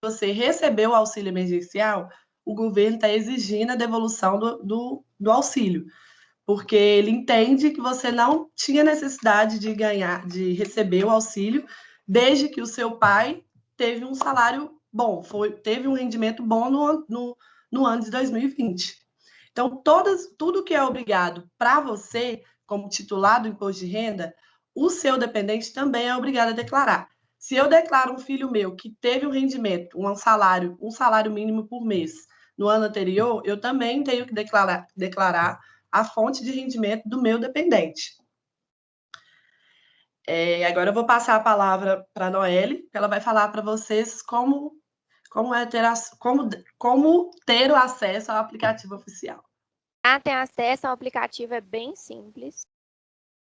você recebeu o auxílio emergencial, o governo está exigindo a devolução do auxílio, porque ele entende que você não tinha necessidade de receber o auxílio, desde que o seu pai teve um salário bom, teve um rendimento bom no ano de 2020. Então, tudo que é obrigado para você, como titular do imposto de renda, o seu dependente também é obrigado a declarar. Se eu declaro um filho meu que teve um rendimento, um salário mínimo por mês no ano anterior, eu também tenho que declarar a fonte de rendimento do meu dependente. Agora eu vou passar a palavra para a Noelle, que ela vai falar para vocês como ter o acesso ao aplicativo oficial. Para ter acesso ao aplicativo é bem simples.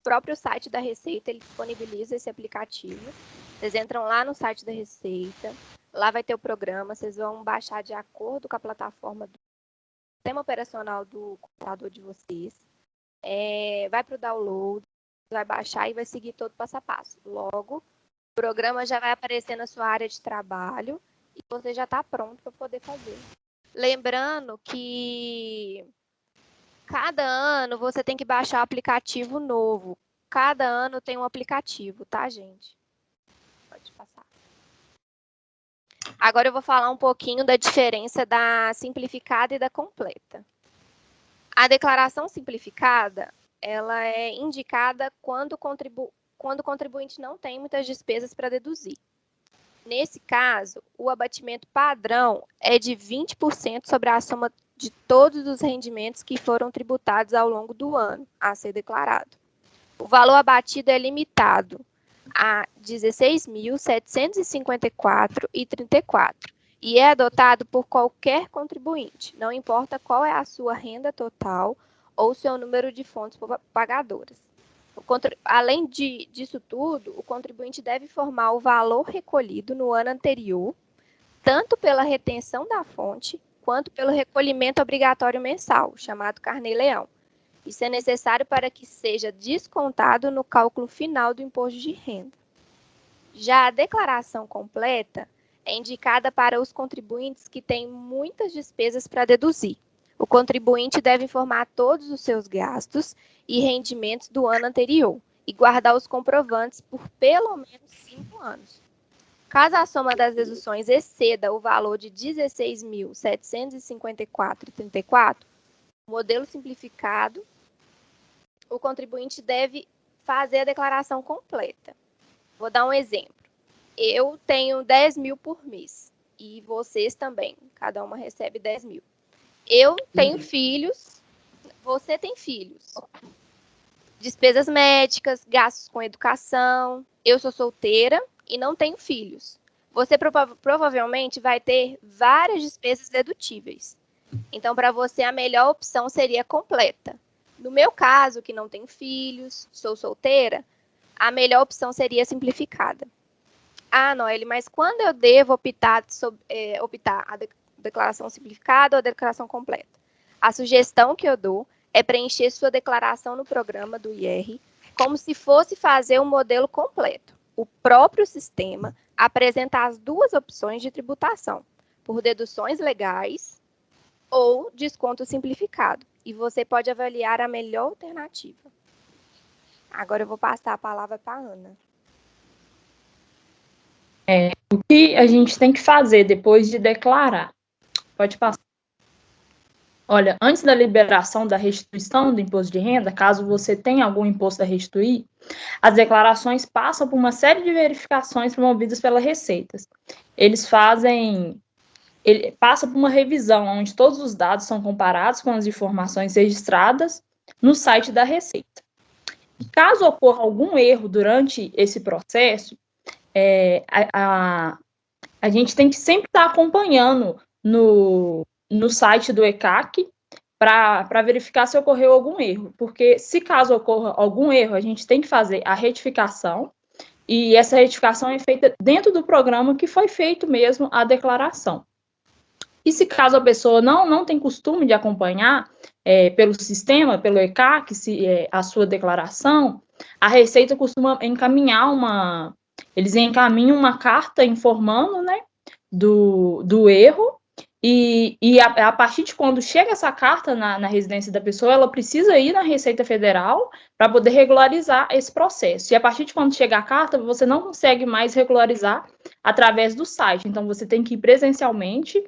O próprio site da Receita ele disponibiliza esse aplicativo. Vocês entram lá no site da Receita, lá vai ter o programa, vocês vão baixar de acordo com a plataforma do sistema operacional do computador de vocês. Vai para o download, vai baixar e vai seguir todo passo a passo. Logo, o programa já vai aparecer na sua área de trabalho e você já está pronto para poder fazer. Lembrando que cada ano você tem que baixar um aplicativo novo. Cada ano tem um aplicativo, tá, gente? Pode passar. Agora eu vou falar um pouquinho da diferença da simplificada e da completa. A declaração simplificada, ela é indicada quando o contribuinte não tem muitas despesas para deduzir. Nesse caso, o abatimento padrão é de 20% sobre a soma de todos os rendimentos que foram tributados ao longo do ano a ser declarado. O valor abatido é limitado a R$ 16.754,34 e é adotado por qualquer contribuinte, não importa qual é a sua renda total ou seu número de fontes pagadoras. Além disso tudo, o contribuinte deve informar o valor recolhido no ano anterior, tanto pela retenção da fonte, quanto pelo recolhimento obrigatório mensal, chamado Carnê-Leão. Isso é necessário para que seja descontado no cálculo final do imposto de renda. Já a declaração completa é indicada para os contribuintes que têm muitas despesas para deduzir. O contribuinte deve informar todos os seus gastos e rendimentos do ano anterior e guardar os comprovantes por pelo menos 5 anos. Caso a soma das deduções exceda o valor de R$ 16.754,34, modelo simplificado, o contribuinte deve fazer a declaração completa. Vou dar um exemplo. Eu tenho 10 mil por mês e vocês também. Cada uma recebe 10 mil. Eu tenho filhos, você tem filhos. Despesas médicas, gastos com educação. Eu sou solteira e não tenho filhos. Você provavelmente vai ter várias despesas dedutíveis. Então, para você, a melhor opção seria completa. No meu caso, que não tenho filhos, sou solteira, a melhor opção seria simplificada. Ah, Noelle, mas quando eu devo optar a declaração simplificada ou a declaração completa? A sugestão que eu dou é preencher sua declaração no programa do IR como se fosse fazer um modelo completo. O próprio sistema apresenta as duas opções de tributação, por deduções legais ou desconto simplificado, e você pode avaliar a melhor alternativa. Agora eu vou passar a palavra para a Ana. O que a gente tem que fazer depois de declarar? Pode passar. Olha, antes da liberação da restituição do imposto de renda, caso você tenha algum imposto a restituir, as declarações passam por uma série de verificações promovidas pela Receita. Passa por uma revisão, onde todos os dados são comparados com as informações registradas no site da Receita. E caso ocorra algum erro durante esse processo, a gente tem que sempre estar acompanhando no site do ECAC para verificar se ocorreu algum erro, porque se caso ocorra algum erro, a gente tem que fazer a retificação, e essa retificação é feita dentro do programa que foi feito mesmo a declaração. E se caso a pessoa não tem costume de acompanhar pelo sistema, pelo ECAC, a sua declaração, a Receita costuma encaminhar eles encaminham uma carta informando, né, do erro, e a partir de quando chega essa carta na residência da pessoa, ela precisa ir na Receita Federal para poder regularizar esse processo. E a partir de quando chega a carta, você não consegue mais regularizar através do site. Então, você tem que ir presencialmente,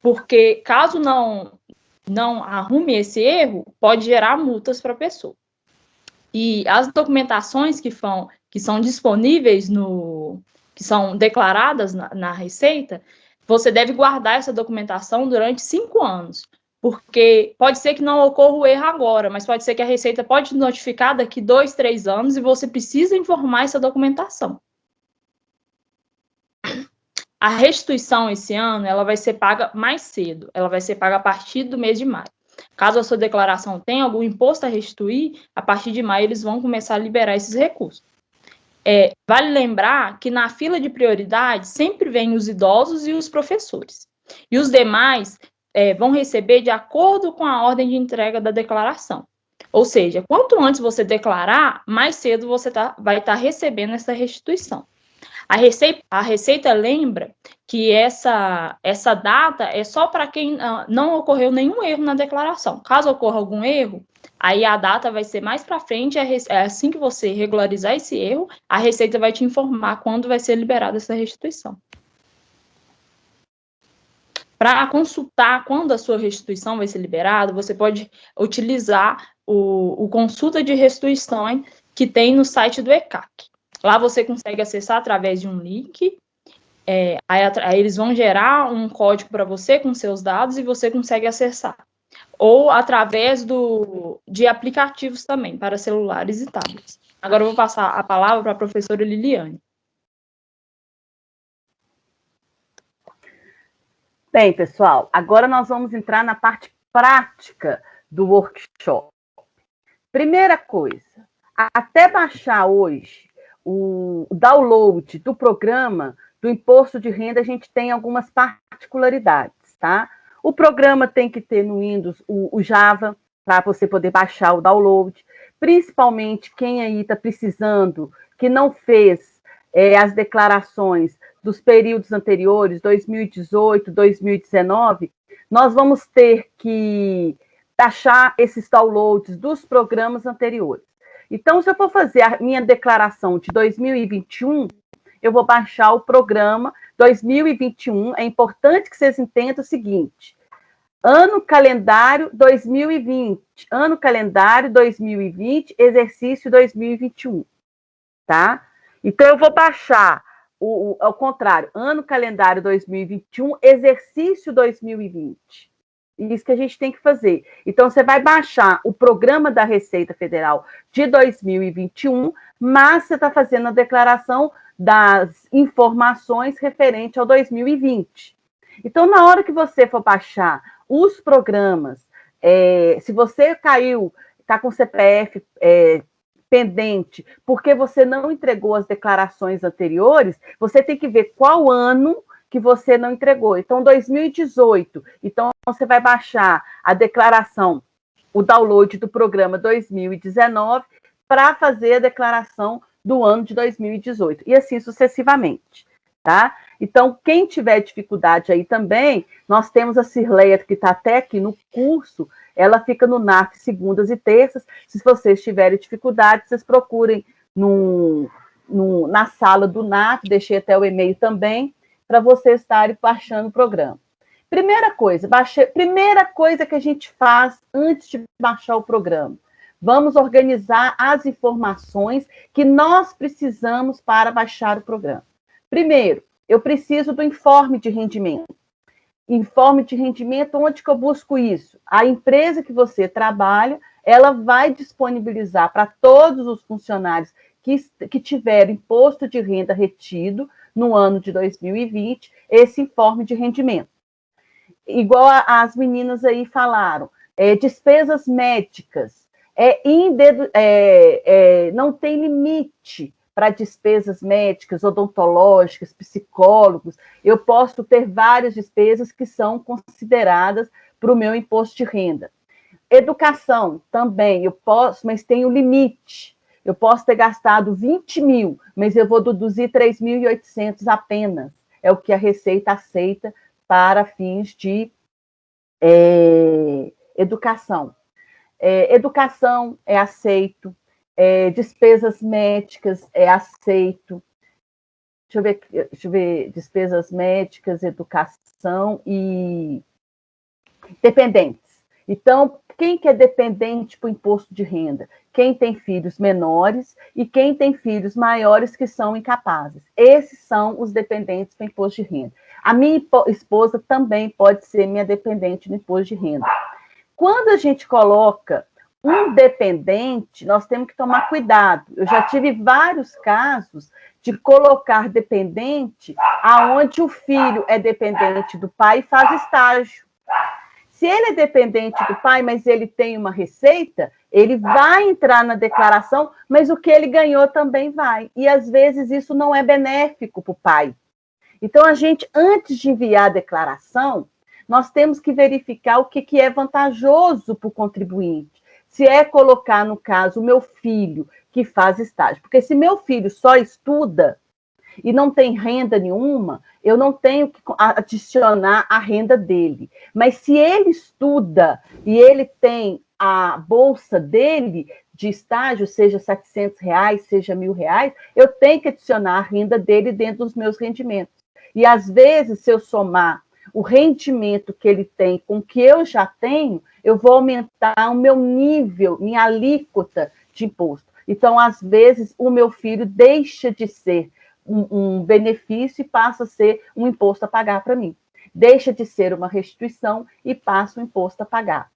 porque caso não arrume esse erro, pode gerar multas para a pessoa. E as documentações que são disponíveis que são declaradas na Receita, você deve guardar essa documentação durante 5 anos, porque pode ser que não ocorra o erro agora, mas pode ser que a Receita pode te notificar daqui 2, 3 anos e você precisa informar essa documentação. A restituição esse ano, ela vai ser paga mais cedo, ela vai ser paga a partir do mês de maio. Caso a sua declaração tenha algum imposto a restituir, a partir de maio eles vão começar a liberar esses recursos. Vale lembrar que na fila de prioridade sempre vêm os idosos e os professores. E os demais vão receber de acordo com a ordem de entrega da declaração. Ou seja, quanto antes você declarar, mais cedo você vai estar recebendo essa restituição. A Receita lembra que essa data é só para quem não ocorreu nenhum erro na declaração. Caso ocorra algum erro, aí a data vai ser mais para frente, assim que você regularizar esse erro, a Receita vai te informar quando vai ser liberada essa restituição. Para consultar quando a sua restituição vai ser liberada, você pode utilizar o consulta de restituição que tem no site do ECAC. Lá você consegue acessar através de um link, aí eles vão gerar um código para você com seus dados e você consegue acessar. Ou através de aplicativos também, para celulares e tablets. Agora eu vou passar a palavra para a professora Liliane. Bem, pessoal, agora nós vamos entrar na parte prática do workshop. Primeira coisa, até baixar hoje o download do programa do imposto de renda, a gente tem algumas particularidades, tá? O programa tem que ter no Windows o Java, para você poder baixar o download, principalmente quem aí está precisando, que não fez as declarações dos períodos anteriores, 2018, 2019, nós vamos ter que baixar esses downloads dos programas anteriores. Então, se eu for fazer a minha declaração de 2021, eu vou baixar o programa 2021. É importante que vocês entendam o seguinte: ano calendário 2020, ano calendário 2020, exercício 2021, tá? Então, eu vou baixar, ao contrário, ano calendário 2021, exercício 2020. Isso que a gente tem que fazer. Então, você vai baixar o programa da Receita Federal de 2021, mas você está fazendo a declaração das informações referente ao 2020. Então, na hora que você for baixar os programas, se você está com CPF pendente, porque você não entregou as declarações anteriores, você tem que ver qual ano que você não entregou. Então, 2018. Então, você vai baixar a declaração, o download do programa 2019, para fazer a declaração do ano de 2018. E assim sucessivamente, tá? Então, quem tiver dificuldade aí também, nós temos a Cirleia, que está até aqui no curso, ela fica no NAF segundas e terças. Se vocês tiverem dificuldade, vocês procurem na sala do NAF, deixei até o e-mail também, para vocês estarem baixando o programa. Primeira coisa que a gente faz antes de baixar o programa, vamos organizar as informações que nós precisamos para baixar o programa. Primeiro, eu preciso do informe de rendimento. Informe de rendimento, onde que eu busco isso? A empresa que você trabalha, ela vai disponibilizar para todos os funcionários que tiveram imposto de renda retido no ano de 2020, esse informe de rendimento. Igual as meninas aí falaram, despesas médicas, não tem limite para despesas médicas, odontológicas, psicólogos. Eu posso ter várias despesas que são consideradas para o meu imposto de renda. Educação também, eu posso, mas tem um limite. Eu posso ter gastado 20 mil, mas eu vou deduzir 3.800 apenas. é o que a Receita aceita para fins de educação. Educação é aceito, despesas médicas é aceito. Deixa eu ver, despesas médicas, educação e dependentes. Então, quem que é dependente para o imposto de renda? Quem tem filhos menores e quem tem filhos maiores que são incapazes. Esses são os dependentes para o imposto de renda. A minha esposa também pode ser minha dependente no imposto de renda. Quando a gente coloca um dependente, nós temos que tomar cuidado. Eu já tive vários casos de colocar dependente aonde o filho é dependente do pai e faz estágio. Se ele é dependente do pai, mas ele tem uma receita, ele vai entrar na declaração, mas o que ele ganhou também vai. E às vezes isso não é benéfico para o pai. Então, a gente, antes de enviar a declaração, nós temos que verificar o que é vantajoso para o contribuinte. Se é colocar, no caso, o meu filho que faz estágio. Porque se meu filho só estuda e não tem renda nenhuma, eu não tenho que adicionar a renda dele. Mas se ele estuda e ele tem a bolsa dele de estágio, seja R$700, seja R$1.000, eu tenho que adicionar a renda dele dentro dos meus rendimentos. E, às vezes, se eu somar o rendimento que ele tem com o que eu já tenho, eu vou aumentar o meu nível, minha alíquota de imposto. Então, às vezes, o meu filho deixa de ser um benefício e passa a ser um imposto a pagar para mim. Deixa de ser uma restituição e passa um imposto a pagar.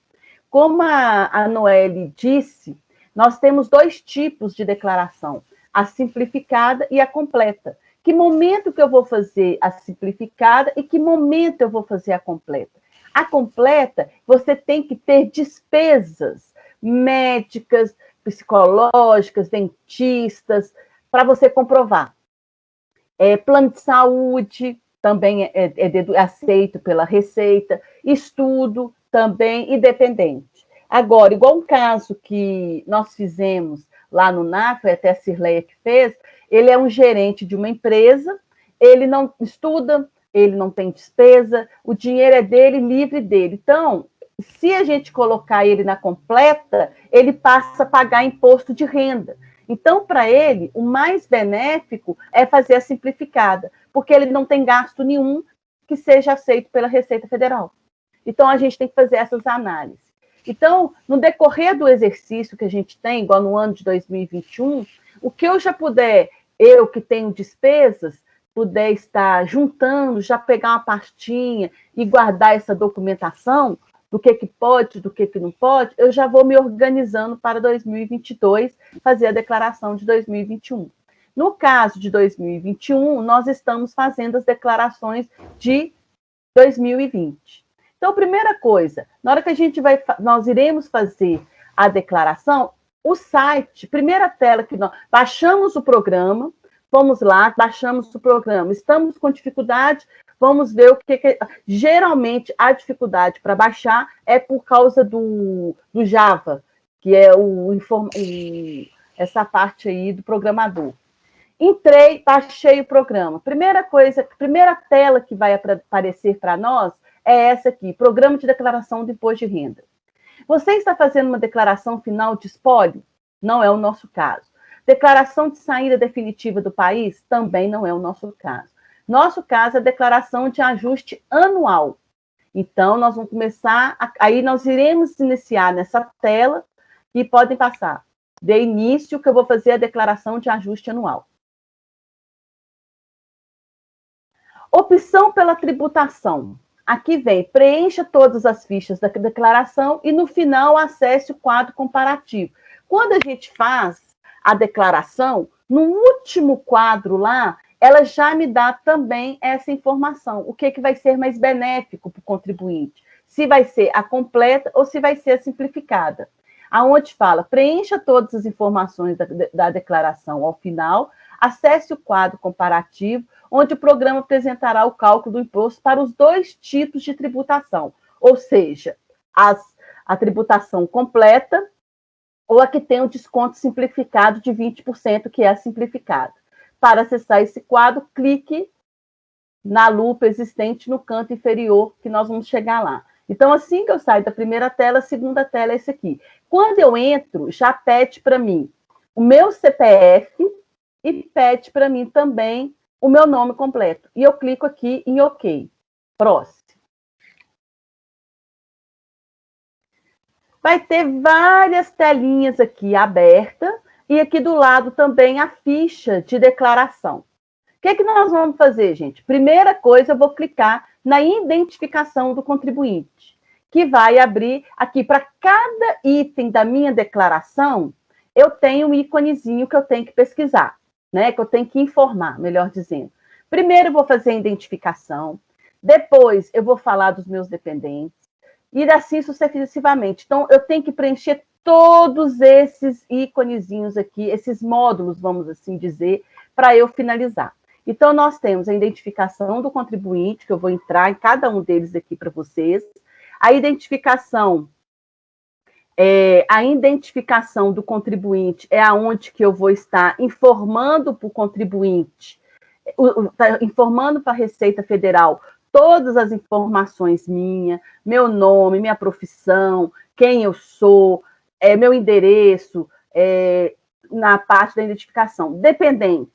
Como a Noelle disse, nós temos 2 tipos de declaração, a simplificada e a completa. Que momento que eu vou fazer a simplificada e que momento eu vou fazer a completa? A completa, você tem que ter despesas médicas, psicológicas, dentistas, para você comprovar. Plano de saúde também é aceito pela Receita, estudo também e dependente. Agora, igual um caso que nós fizemos lá no NAF, até a Cirleia que fez, ele é um gerente de uma empresa, ele não estuda, ele não tem despesa, o dinheiro é dele, livre dele. Então, se a gente colocar ele na completa, ele passa a pagar imposto de renda. Então, para ele, o mais benéfico é fazer a simplificada, porque ele não tem gasto nenhum que seja aceito pela Receita Federal. Então, a gente tem que fazer essas análises. Então, no decorrer do exercício que a gente tem, igual no ano de 2021, o que eu já puder, eu que tenho despesas, puder estar juntando, já pegar uma pastinha e guardar essa documentação, do que pode, do que não pode, eu já vou me organizando para 2022, fazer a declaração de 2021. No caso de 2021, nós estamos fazendo as declarações de 2020. Então, primeira coisa, na hora que nós iremos fazer a declaração, o site, primeira tela que nós baixamos o programa, vamos lá, baixamos o programa, estamos com dificuldade, vamos ver o que geralmente a dificuldade para baixar é por causa do Java, que é essa parte aí do programador. Entrei, baixei o programa. Primeira tela que vai aparecer para nós é essa aqui, Programa de Declaração do Imposto de Renda. Você está fazendo uma declaração final de espólio? Não é o nosso caso. Declaração de saída definitiva do país? Também não é o nosso caso. Nosso caso é declaração de ajuste anual. Então, nós vamos começar, aí nós iremos iniciar nessa tela e podem passar. De início, que eu vou fazer a declaração de ajuste anual. Opção pela tributação. Aqui vem, preencha todas as fichas da declaração e, no final, acesse o quadro comparativo. Quando a gente faz a declaração, no último quadro lá, ela já me dá também essa informação. O que vai ser mais benéfico para o contribuinte? Se vai ser a completa ou se vai ser a simplificada. Aonde fala, preencha todas as informações da declaração ao final, acesse o quadro comparativo, onde o programa apresentará o cálculo do imposto para os 2 tipos de tributação, ou seja, a tributação completa ou a que tem o desconto simplificado de 20%, que é a simplificada. Para acessar esse quadro, clique na lupa existente no canto inferior, que nós vamos chegar lá. Então, assim que eu saio da primeira tela, a segunda tela é esse aqui. Quando eu entro, já pede para mim o meu CPF e pede para mim também o meu nome completo. E eu clico aqui em OK. Próximo. Vai ter várias telinhas aqui abertas e aqui do lado também a ficha de declaração. O que nós vamos fazer, gente? Primeira coisa, eu vou clicar na identificação do contribuinte, que vai abrir aqui para cada item da minha declaração, eu tenho um íconezinho que eu tenho que pesquisar, né? Que eu tenho que informar, melhor dizendo. Primeiro eu vou fazer a identificação, depois eu vou falar dos meus dependentes, e assim sucessivamente. Então, eu tenho que preencher todos esses íconezinhos aqui, esses módulos, vamos assim dizer, para eu finalizar. Então, nós temos a identificação do contribuinte, que eu vou entrar em cada um deles aqui para vocês. A identificação do contribuinte é aonde que eu vou estar informando para o contribuinte, informando para a Receita Federal todas as informações minhas, meu nome, minha profissão, quem eu sou, meu endereço, na parte da identificação. Dependente.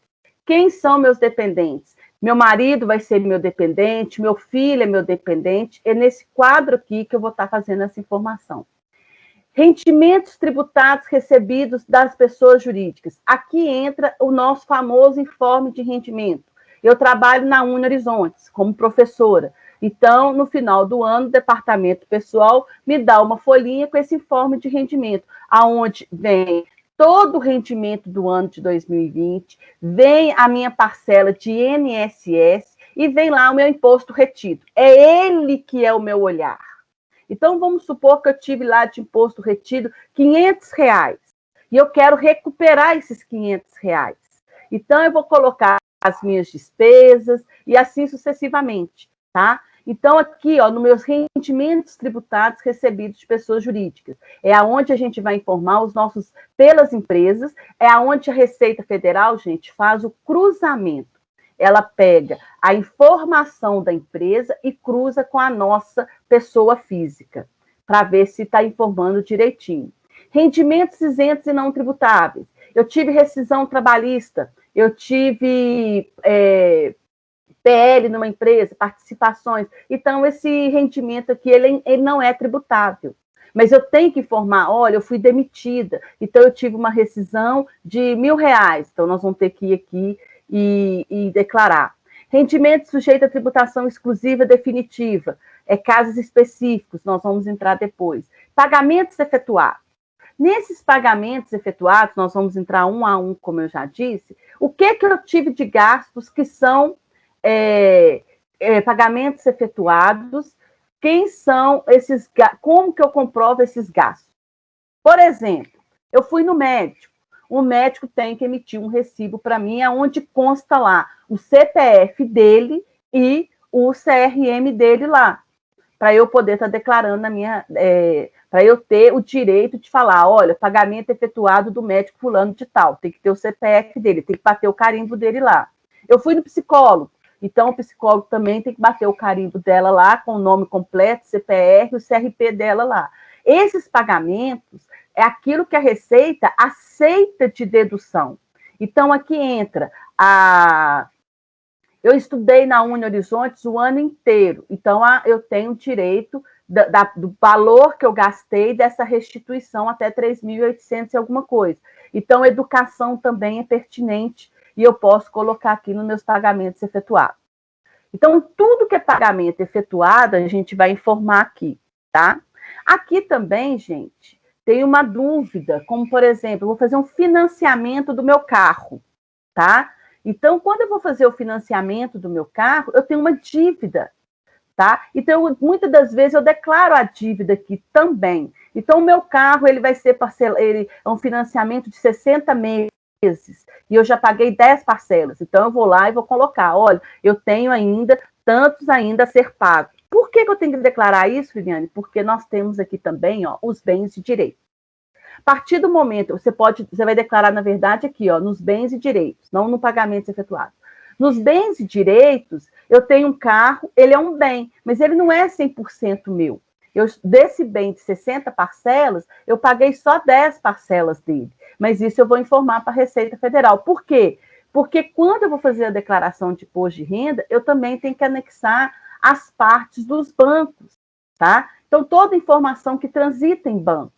Quem são meus dependentes? Meu marido vai ser meu dependente, meu filho é meu dependente. É nesse quadro aqui que eu vou estar fazendo essa informação. Rendimentos tributados recebidos das pessoas jurídicas. Aqui entra o nosso famoso informe de rendimento. Eu trabalho na Uni Horizontes como professora. Então, no final do ano, o departamento pessoal me dá uma folhinha com esse informe de rendimento, aonde vem todo o rendimento do ano de 2020, vem a minha parcela de INSS e vem lá o meu imposto retido. É ele que é o meu olhar. Então, vamos supor que eu tive lá de imposto retido R$500 e eu quero recuperar esses R$500. Então, eu vou colocar as minhas despesas e assim sucessivamente, tá? Então, aqui, ó, nos meus rendimentos tributados recebidos de pessoas jurídicas, é aonde a gente vai informar os nossos, pelas empresas, é aonde a Receita Federal, gente, faz o cruzamento. Ela pega a informação da empresa e cruza com a nossa pessoa física, para ver se está informando direitinho. Rendimentos isentos e não tributáveis. Eu tive rescisão trabalhista, eu tive PL numa empresa, participações. Então, esse rendimento aqui, ele não é tributável. Mas eu tenho que informar, olha, eu fui demitida, então eu tive uma rescisão de R$1.000. Então, nós vamos ter que ir aqui e declarar. Rendimento sujeito à tributação exclusiva definitiva. Casos específicos, nós vamos entrar depois. Pagamentos efetuados. Nesses pagamentos efetuados, nós vamos entrar um a um, como eu já disse, o que eu tive de gastos que são pagamentos efetuados, quem são esses, como que eu comprovo esses gastos? Por exemplo, eu fui no médico, o médico tem que emitir um recibo para mim, onde consta lá o CPF dele e o CRM dele lá, para eu poder estar declarando na minha... para eu ter o direito de falar, olha, pagamento efetuado do médico fulano de tal, tem que ter o CPF dele, tem que bater o carimbo dele lá. Eu fui no psicólogo, então o psicólogo também tem que bater o carimbo dela lá, com o nome completo, CPF, o CRP dela lá. Esses pagamentos é aquilo que a Receita aceita de dedução. Então, aqui entra eu estudei na Uni Horizontes o ano inteiro, então eu tenho direito do valor que eu gastei dessa restituição até 3.800 e alguma coisa. Então, educação também é pertinente e eu posso colocar aqui nos meus pagamentos efetuados. Então, tudo que é pagamento efetuado, a gente vai informar aqui, tá? Aqui também, gente, tem uma dúvida, como, por exemplo, eu vou fazer um financiamento do meu carro, tá? Então, quando eu vou fazer o financiamento do meu carro, eu tenho uma dívida, tá? Então, muitas das vezes eu declaro a dívida aqui também. Então, o meu carro, ele vai ser ele é um financiamento de 60 meses, e eu já paguei 10 parcelas. Então, eu vou lá e vou colocar, olha, eu tenho ainda tantos ainda a ser pagos. Por que eu tenho que declarar isso, Viviane? Porque nós temos aqui também, ó, os bens de direito. A partir do momento, você vai declarar, na verdade, aqui, ó, nos bens e direitos, não no pagamento efetuado. Nos bens e direitos, eu tenho um carro, ele é um bem, mas ele não é 100% meu. Desse bem de 60 parcelas, eu paguei só 10 parcelas dele. Mas isso eu vou informar para a Receita Federal. Por quê? Porque quando eu vou fazer a declaração de imposto de renda, eu também tenho que anexar as partes dos bancos, tá? Então, toda informação que transita em banco.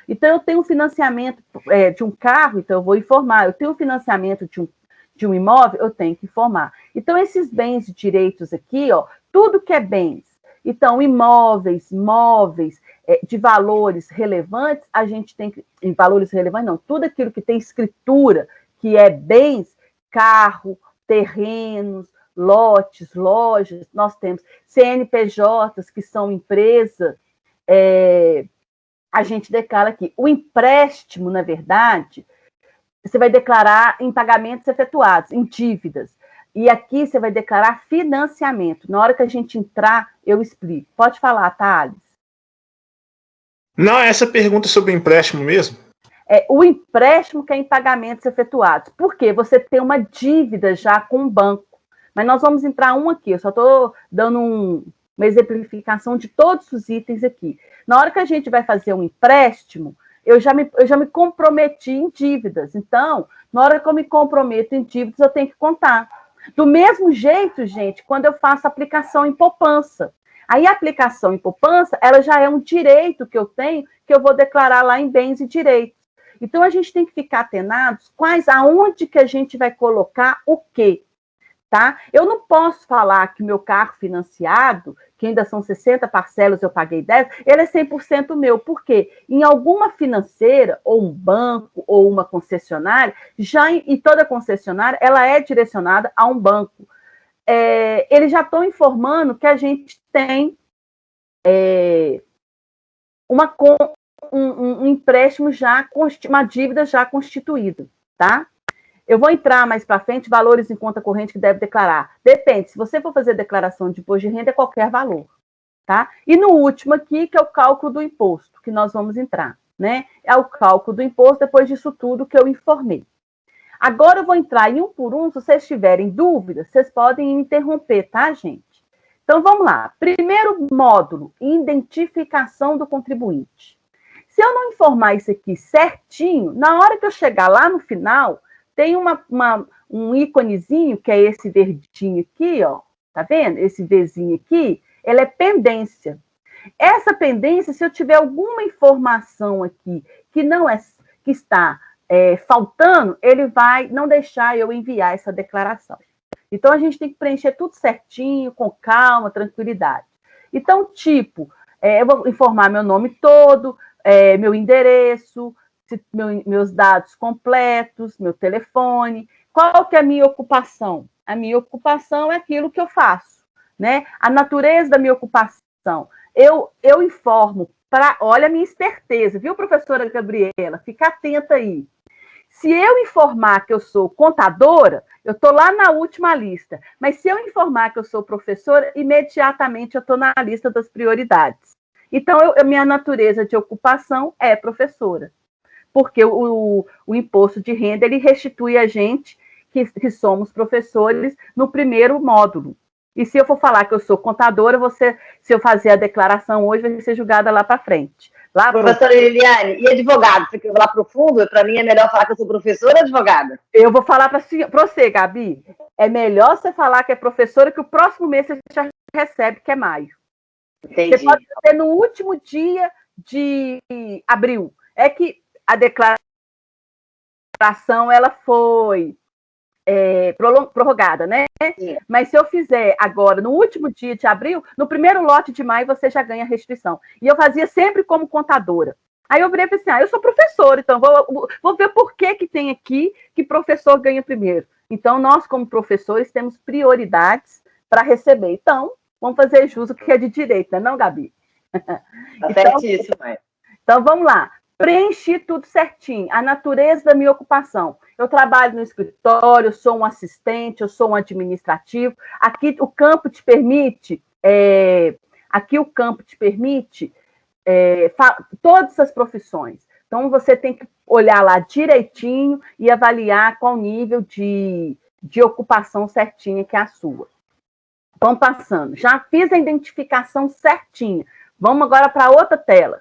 Então, eu tenho um financiamento de um carro, então eu vou informar. Eu tenho um financiamento de um imóvel, eu tenho que informar. Então, esses bens e direitos aqui, ó, tudo que é bens, então, imóveis, móveis, de valores relevantes, a gente tem que, em valores relevantes não, tudo aquilo que tem escritura, que é bens, carro, terrenos, lotes, lojas, nós temos CNPJs, que são empresas, a gente declara aqui. O empréstimo, na verdade, você vai declarar em pagamentos efetuados, em dívidas. E aqui você vai declarar financiamento. Na hora que a gente entrar, eu explico. Pode falar, Thales. Não, essa pergunta é sobre o empréstimo mesmo? O empréstimo que é em pagamentos efetuados. Por quê? Você tem uma dívida já com o banco. Mas nós vamos entrar um aqui. Eu só estou dando uma exemplificação de todos os itens aqui. Na hora que a gente vai fazer um empréstimo, eu já me comprometi em dívidas. Então, na hora que eu me comprometo em dívidas, eu tenho que contar. Do mesmo jeito, gente, quando eu faço aplicação em poupança. Aí a aplicação em poupança, ela já é um direito que eu tenho, que eu vou declarar lá em bens e direitos. Então, a gente tem que ficar atenados aonde que a gente vai colocar o quê, tá? Eu não posso falar que meu carro financiado, que ainda são 60 parcelas, eu paguei 10, ele é 100% meu. Por quê? Em alguma financeira, ou um banco, ou uma concessionária, e toda concessionária, ela é direcionada a um banco. Eles já estão informando que a gente tem um empréstimo uma dívida já constituída, tá? Eu vou entrar mais para frente, valores em conta corrente que deve declarar. Depende, se você for fazer declaração de imposto de renda, é qualquer valor, tá? E no último aqui, que é o cálculo do imposto, que nós vamos entrar, né? É o cálculo do imposto depois disso tudo que eu informei. Agora eu vou entrar em um por um, se vocês tiverem dúvidas, vocês podem me interromper, tá, gente? Então, vamos lá. Primeiro módulo, identificação do contribuinte. Se eu não informar isso aqui certinho, na hora que eu chegar lá no final, tem um íconezinho, que é esse verdinho aqui, ó, tá vendo? Esse Vzinho aqui, ele é pendência. Essa pendência, se eu tiver alguma informação aqui que está faltando, ele vai não deixar eu enviar essa declaração. Então, a gente tem que preencher tudo certinho, com calma, tranquilidade. Então, tipo, eu vou informar meu nome todo, meu endereço, meus dados completos, meu telefone. Qual que é a minha ocupação? A minha ocupação é aquilo que eu faço, né? A natureza da minha ocupação. Eu informo, olha a minha esperteza, viu, professora Gabriela? Fica atenta aí. Se eu informar que eu sou contadora, eu estou lá na última lista. Mas se eu informar que eu sou professora, imediatamente eu estou na lista das prioridades. Então, minha natureza de ocupação é professora. Porque o imposto de renda, ele restitui a gente que somos professores no primeiro módulo. E se eu for falar que eu sou contadora, se eu fazer a declaração hoje, vai ser julgada lá para frente. Professora Liliane, e advogado? Você quer falar profundo? Para mim é melhor falar que eu sou professora ou advogada? Eu vou falar para você, Gabi. É melhor você falar que é professora, que o próximo mês você já recebe, que é maio. Entendi. Você pode ter no último dia de abril. É que a declaração ela foi prorrogada, né? Sim. Mas se eu fizer agora, no último dia de abril, no primeiro lote de maio, você já ganha restrição. E eu fazia sempre como contadora. Aí eu virei e falei assim, eu sou professora, então vou ver por que tem aqui que professor ganha primeiro. Então, nós, como professores, temos prioridades para receber. Então, vamos fazer jus o que é de direito, né, não, Gabi? Tá certíssimo, Então, vamos lá. Preenchi tudo certinho, a natureza da minha ocupação. Eu trabalho no escritório, eu sou um assistente, eu sou um administrativo. Aqui o campo te permite, todas essas profissões. Então, você tem que olhar lá direitinho e avaliar qual nível de de ocupação certinha que é a sua. Vamos passando. Já fiz a identificação certinha. Vamos agora para outra tela.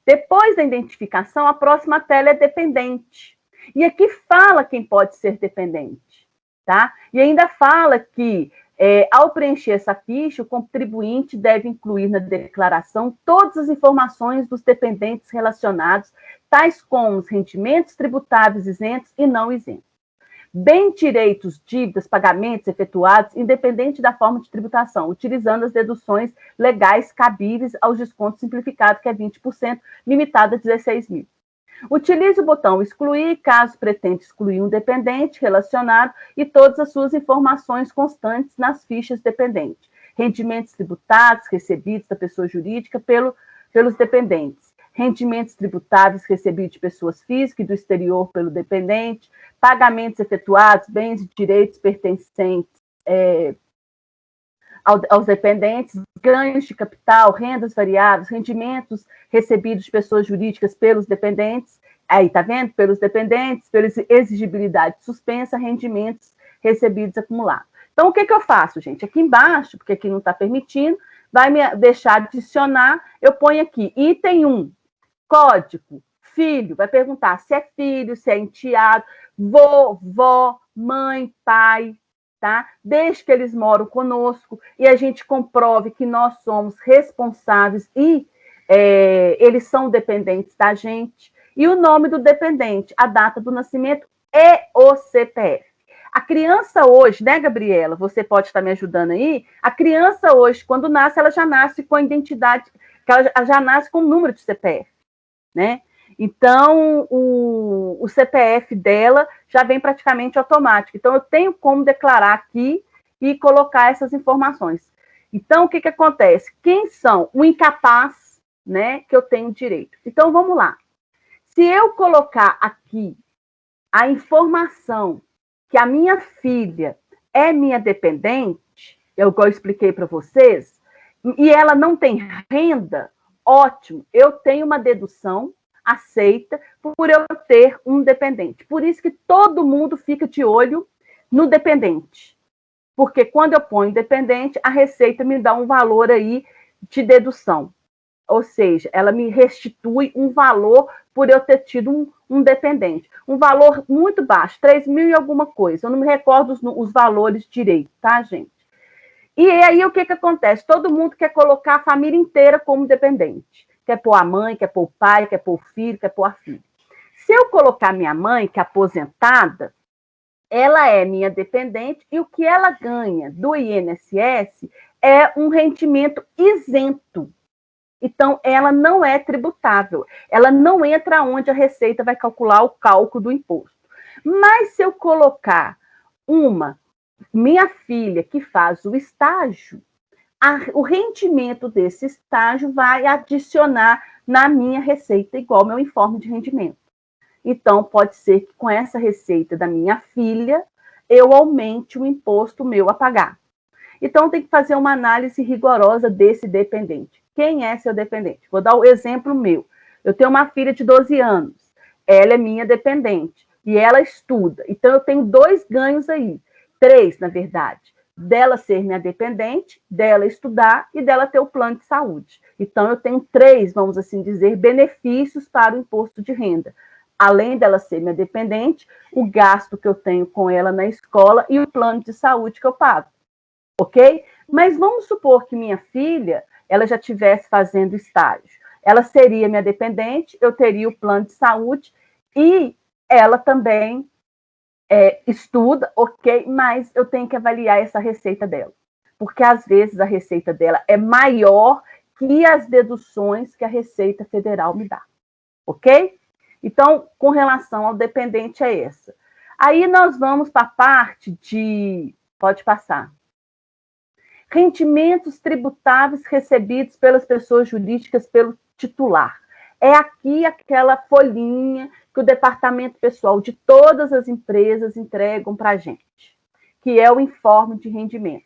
Depois da identificação, a próxima tela é dependente. E aqui fala quem pode ser dependente, tá? E ainda fala que, ao preencher essa ficha, o contribuinte deve incluir na declaração todas as informações dos dependentes relacionados, tais como os rendimentos tributáveis isentos e não isentos. Bem direitos, dívidas, pagamentos efetuados, independente da forma de tributação, utilizando as deduções legais cabíveis aos descontos simplificados, que é 20%, limitado a 16 mil. Utilize o botão excluir, caso pretenda excluir um dependente relacionado e todas as suas informações constantes nas fichas dependentes. Rendimentos tributados recebidos da pessoa jurídica pelos dependentes. Rendimentos tributáveis recebidos de pessoas físicas e do exterior pelo dependente. Pagamentos efetuados, bens e direitos pertencentes aos dependentes, ganhos de capital, rendas variáveis, rendimentos recebidos de pessoas jurídicas pelos dependentes, aí tá vendo? Pelos dependentes, pela exigibilidade suspensa, rendimentos recebidos acumulados. Então, o que eu faço, gente? Aqui embaixo, porque aqui não está permitindo, vai me deixar adicionar, eu ponho aqui, item 1, código, filho, vai perguntar se é filho, se é enteado, vó, mãe, pai, tá? Desde que eles moram conosco e a gente comprove que nós somos responsáveis e eles são dependentes da gente. E o nome do dependente, a data do nascimento e o CPF. A criança hoje, né, Gabriela? Você pode estar me ajudando aí? A criança hoje, quando nasce, ela já nasce com a identidade, ela já nasce com o número de CPF, né? Então, o CPF dela já vem praticamente automático. Então, eu tenho como declarar aqui e colocar essas informações. Então, o que acontece? Quem são? O incapaz, né, que eu tenho direito. Então, vamos lá. Se eu colocar aqui a informação que a minha filha é minha dependente, igual eu expliquei para vocês, e ela não tem renda, ótimo, eu tenho uma dedução aceita por eu ter um dependente. Por isso que todo mundo fica de olho no dependente. Porque quando eu ponho dependente, a Receita me dá um valor aí de dedução. Ou seja, ela me restitui um valor por eu ter tido um dependente. Um valor muito baixo, 3 mil e alguma coisa. Eu não me recordo os valores direito, tá, gente? E aí, o que acontece? Todo mundo quer colocar a família inteira como dependente. Quer pôr a mãe, quer pôr o pai, quer pôr o filho, quer pôr a filha. Se eu colocar minha mãe, que é aposentada, ela é minha dependente e o que ela ganha do INSS é um rendimento isento. Então, ela não é tributável. Ela não entra onde a Receita vai calcular o cálculo do imposto. Mas se eu colocar minha filha que faz o estágio, o rendimento desse estágio vai adicionar na minha receita, igual meu informe de rendimento. Então, pode ser que com essa receita da minha filha, eu aumente o imposto meu a pagar. Então, tem que fazer uma análise rigorosa desse dependente. Quem é seu dependente? Vou dar o exemplo meu. Eu tenho uma filha de 12 anos. Ela é minha dependente. E ela estuda. Então, eu tenho 2 ganhos aí. 3, na verdade. Dela ser minha dependente, dela estudar e dela ter o plano de saúde. Então, eu tenho 3, vamos assim dizer, benefícios para o imposto de renda. Além dela ser minha dependente, o gasto que eu tenho com ela na escola e o plano de saúde que eu pago. Ok? Mas vamos supor que minha filha, ela já estivesse fazendo estágio. Ela seria minha dependente, eu teria o plano de saúde e ela também estuda, ok, mas eu tenho que avaliar essa receita dela. Porque, às vezes, a receita dela é maior que as deduções que a Receita Federal me dá. Ok? Então, com relação ao dependente, é essa. Aí, nós vamos para a parte de... Pode passar. Rendimentos tributáveis recebidos pelas pessoas jurídicas pelo titular. É aqui aquela folhinha que o departamento pessoal de todas as empresas entregam para a gente, que é o informe de rendimento.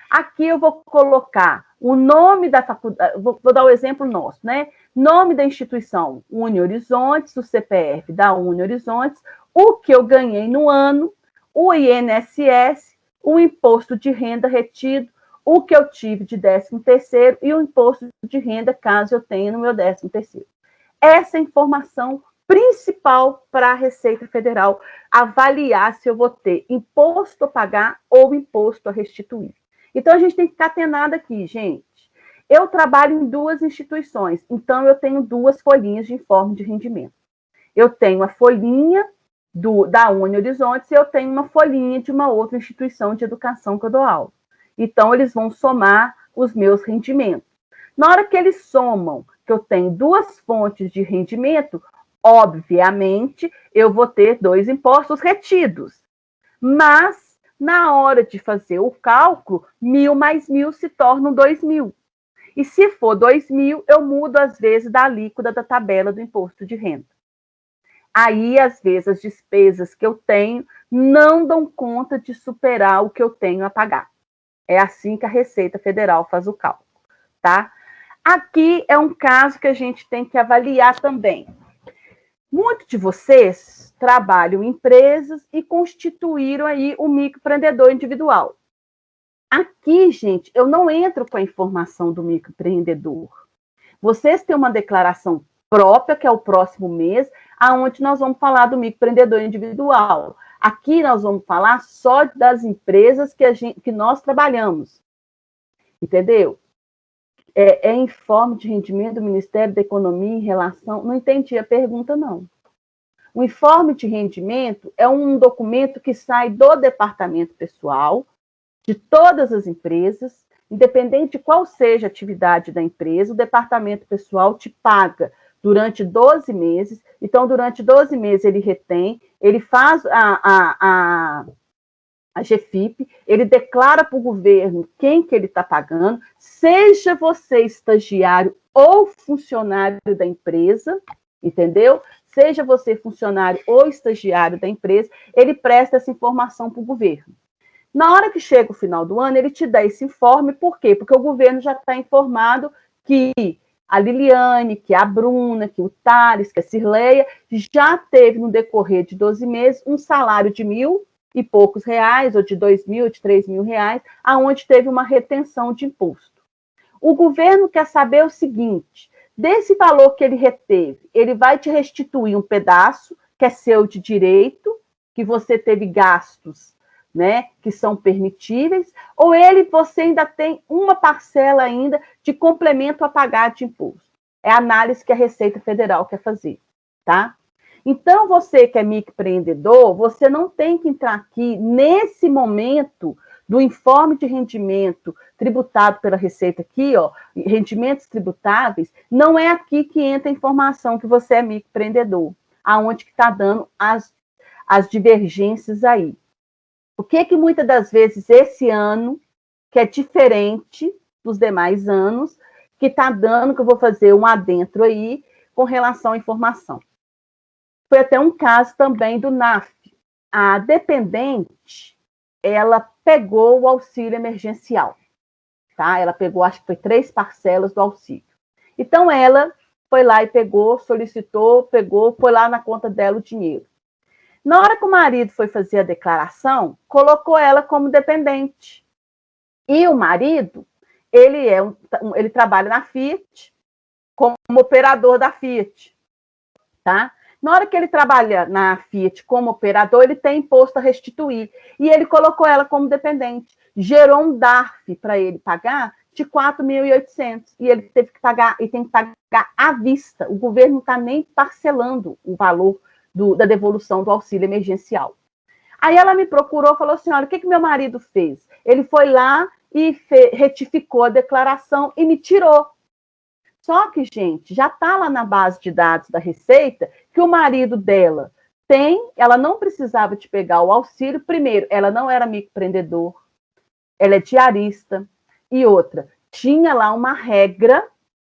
Aqui eu vou colocar o nome da faculdade, vou dar o exemplo nosso, né? Nome da instituição, Uni Horizontes, o CPF da Uni Horizontes, o que eu ganhei no ano, o INSS, o imposto de renda retido, o que eu tive de 13º e o imposto de renda, caso eu tenha no meu 13º. Essa é a informação principal para a Receita Federal avaliar se eu vou ter imposto a pagar ou imposto a restituir. Então, a gente tem que ficar atenado aqui, gente. Eu trabalho em 2 instituições, então eu tenho 2 folhinhas de informe de rendimento. Eu tenho a folhinha da Uni Horizontes e eu tenho uma folhinha de uma outra instituição de educação que eu dou aula. Então, eles vão somar os meus rendimentos. Na hora que eles somam, que eu tenho 2 fontes de rendimento, obviamente, eu vou ter 2 impostos retidos. Mas, na hora de fazer o cálculo, 1.000 mais 1.000 se tornam 2.000. E se for 2.000, eu mudo, às vezes, da alíquota da tabela do imposto de renda. Aí, às vezes, as despesas que eu tenho não dão conta de superar o que eu tenho a pagar. É assim que a Receita Federal faz o cálculo, tá? Aqui é um caso que a gente tem que avaliar também. Muitos de vocês trabalham em empresas e constituíram aí o microempreendedor individual. Aqui, gente, eu não entro com a informação do microempreendedor. Vocês têm uma declaração própria, que é o próximo mês, aonde nós vamos falar do microempreendedor individual. Aqui nós vamos falar só das empresas que nós trabalhamos. Entendeu? É informe de rendimento do Ministério da Economia em relação... Não entendi a pergunta, não. O informe de rendimento é um documento que sai do departamento pessoal, de todas as empresas, independente de qual seja a atividade da empresa, o departamento pessoal te paga durante 12 meses. Então, durante 12 meses, ele retém, ele faz a GFIP, ele declara para o governo quem que ele está pagando, seja você estagiário ou funcionário da empresa, entendeu? Seja você funcionário ou estagiário da empresa, ele presta essa informação para o governo. Na hora que chega o final do ano, ele te dá esse informe, por quê? Porque o governo já está informado que a Liliane, que a Bruna, que o Thales, que a Cirleia, já teve no decorrer de 12 meses um salário de 1.000 e poucos reais, ou de 2.000, de 3.000 reais, aonde teve uma retenção de imposto. O governo quer saber o seguinte, desse valor que ele reteve, ele vai te restituir um pedaço, que é seu de direito, que você teve gastos, né, que são permitíveis, ou você ainda tem uma parcela ainda de complemento a pagar de imposto. É a análise que a Receita Federal quer fazer, tá? Então, você que é microempreendedor, você não tem que entrar aqui, nesse momento do informe de rendimento tributado pela Receita aqui, ó, rendimentos tributáveis, não é aqui que entra a informação que você é microempreendedor, aonde que está dando as divergências aí. O que muitas das vezes esse ano, que é diferente dos demais anos, que está dando, que eu vou fazer um adentro aí, com relação à informação. Foi até um caso também do NAF. A dependente, ela pegou o auxílio emergencial, tá? Ela pegou, acho que foi 3 parcelas do auxílio. Então, ela foi lá e pegou, solicitou, pegou, foi lá na conta dela o dinheiro. Na hora que o marido foi fazer a declaração, colocou ela como dependente. E o marido, ele trabalha na Fiat, como operador da Fiat, tá? Na hora que ele trabalha na Fiat como operador, ele tem imposto a restituir. E ele colocou ela como dependente. Gerou um DARF para ele pagar de 4.800. E ele teve que pagar, e tem que pagar à vista. O governo não está nem parcelando o valor da devolução do auxílio emergencial. Aí ela me procurou e falou assim, olha, o que meu marido fez? Ele foi lá e retificou a declaração e me tirou. Só que, gente, já está lá na base de dados da Receita que o marido dela ela não precisava de pegar o auxílio. Primeiro, ela não era microempreendedor, ela é diarista. E outra, tinha lá uma regra,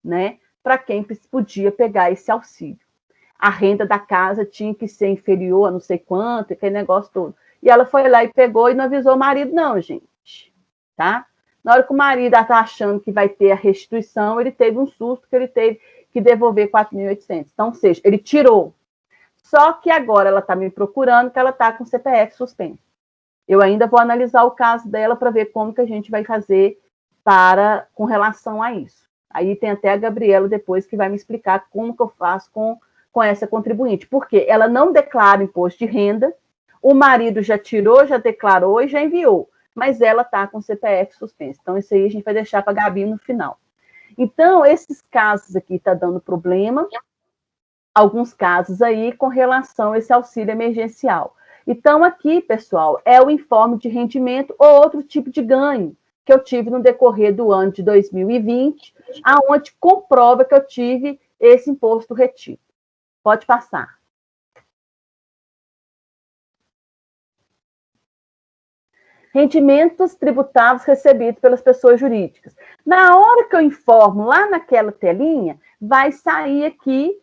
né, para quem podia pegar esse auxílio. A renda da casa tinha que ser inferior a não sei quanto, aquele negócio todo. E ela foi lá e pegou e não avisou o marido, não, gente. Tá? Na hora que o marido está achando que vai ter a restituição, ele teve um susto que ele teve que devolver 4.800. Então, ou seja, ele tirou. Só que agora ela está me procurando que ela está com o CPF suspenso. Eu ainda vou analisar o caso dela para ver como que a gente vai fazer com relação a isso. Aí tem até a Gabriela depois que vai me explicar como que eu faço com essa contribuinte, porque ela não declara imposto de renda, o marido já tirou, já declarou e já enviou, mas ela está com o CPF suspenso. Então, isso aí a gente vai deixar para a Gabi no final. Então, esses casos aqui estão dando problema, alguns casos aí com relação a esse auxílio emergencial. Então, aqui, pessoal, é o informe de rendimento ou outro tipo de ganho que eu tive no decorrer do ano de 2020, aonde comprova que eu tive esse imposto retido. Pode passar. Rendimentos tributáveis recebidos pelas pessoas jurídicas. Na hora que eu informo lá naquela telinha, vai sair aqui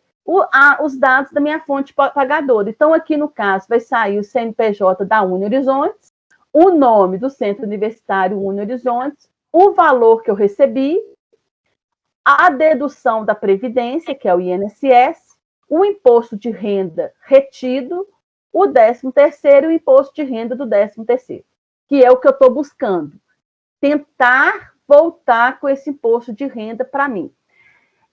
os dados da minha fonte pagadora. Então, aqui no caso, vai sair o CNPJ da Uni Horizontes, o nome do Centro Universitário Uni Horizontes, o valor que eu recebi, a dedução da Previdência, que é o INSS, o imposto de renda retido, o 13º e o imposto de renda do 13º, que é o que eu estou buscando. Tentar voltar com esse imposto de renda para mim.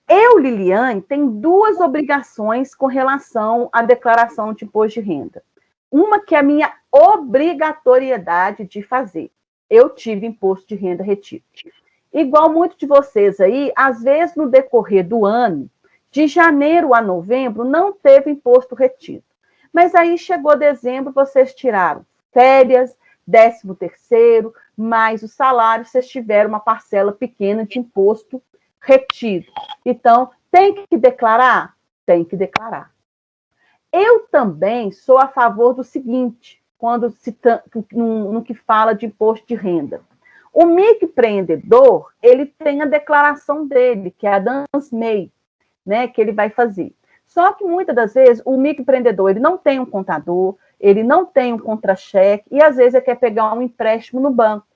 Eu, Liliane, tenho duas obrigações com relação à declaração de imposto de renda. Uma que é a minha obrigatoriedade de fazer. Eu tive imposto de renda retido. Igual muitos de vocês aí, às vezes no decorrer do ano, de janeiro a novembro, não teve imposto retido. Mas aí chegou dezembro, vocês tiraram férias, 13º, mais o salário, vocês tiveram uma parcela pequena de imposto retido. Então, tem que declarar? Tem que declarar. Eu também sou a favor do seguinte, quando no que fala de imposto de renda. O microempreendedor, ele tem a declaração dele, que é a DANS-MEI, né, que ele vai fazer. Só que, muitas das vezes, o microempreendedor, ele não tem um contador, ele não tem um contra-cheque, e, às vezes, ele quer pegar um empréstimo no banco.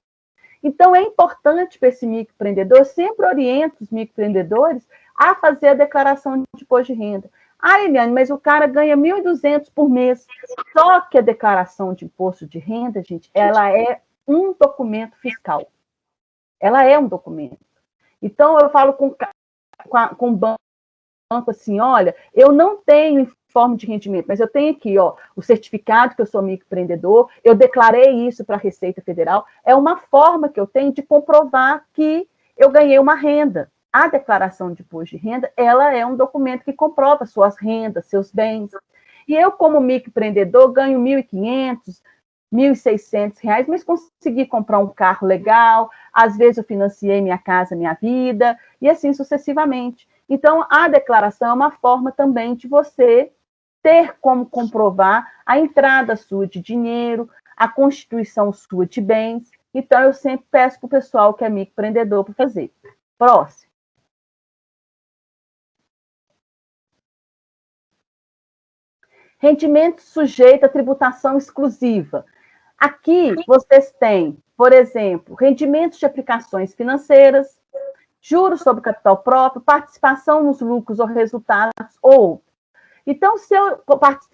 Então, é importante para esse microempreendedor, sempre oriento os microempreendedores a fazer a declaração de imposto de renda. Ah, Eliane, mas o cara ganha 1.200 por mês. Só que a declaração de imposto de renda, gente, ela é um documento fiscal. Ela é um documento. Então, eu falo com o banco assim, olha, eu não tenho informe de rendimento, mas eu tenho aqui, ó, o certificado que eu sou microempreendedor, eu declarei isso para a Receita Federal, é uma forma que eu tenho de comprovar que eu ganhei uma renda. A declaração de imposto de renda, ela é um documento que comprova suas rendas, seus bens. E eu, como microempreendedor, ganho R$ 1.500, R$ 1.600, mas consegui comprar um carro legal, às vezes eu financiei minha casa, minha vida, e assim sucessivamente. Então, a declaração é uma forma também de você ter como comprovar a entrada sua de dinheiro, a constituição sua de bens. Então, eu sempre peço para o pessoal que é microempreendedor para fazer. Próximo. Rendimento sujeito à tributação exclusiva. Aqui, vocês têm, por exemplo, rendimentos de aplicações financeiras, juros sobre capital próprio, participação nos lucros ou resultados, ou. Então, se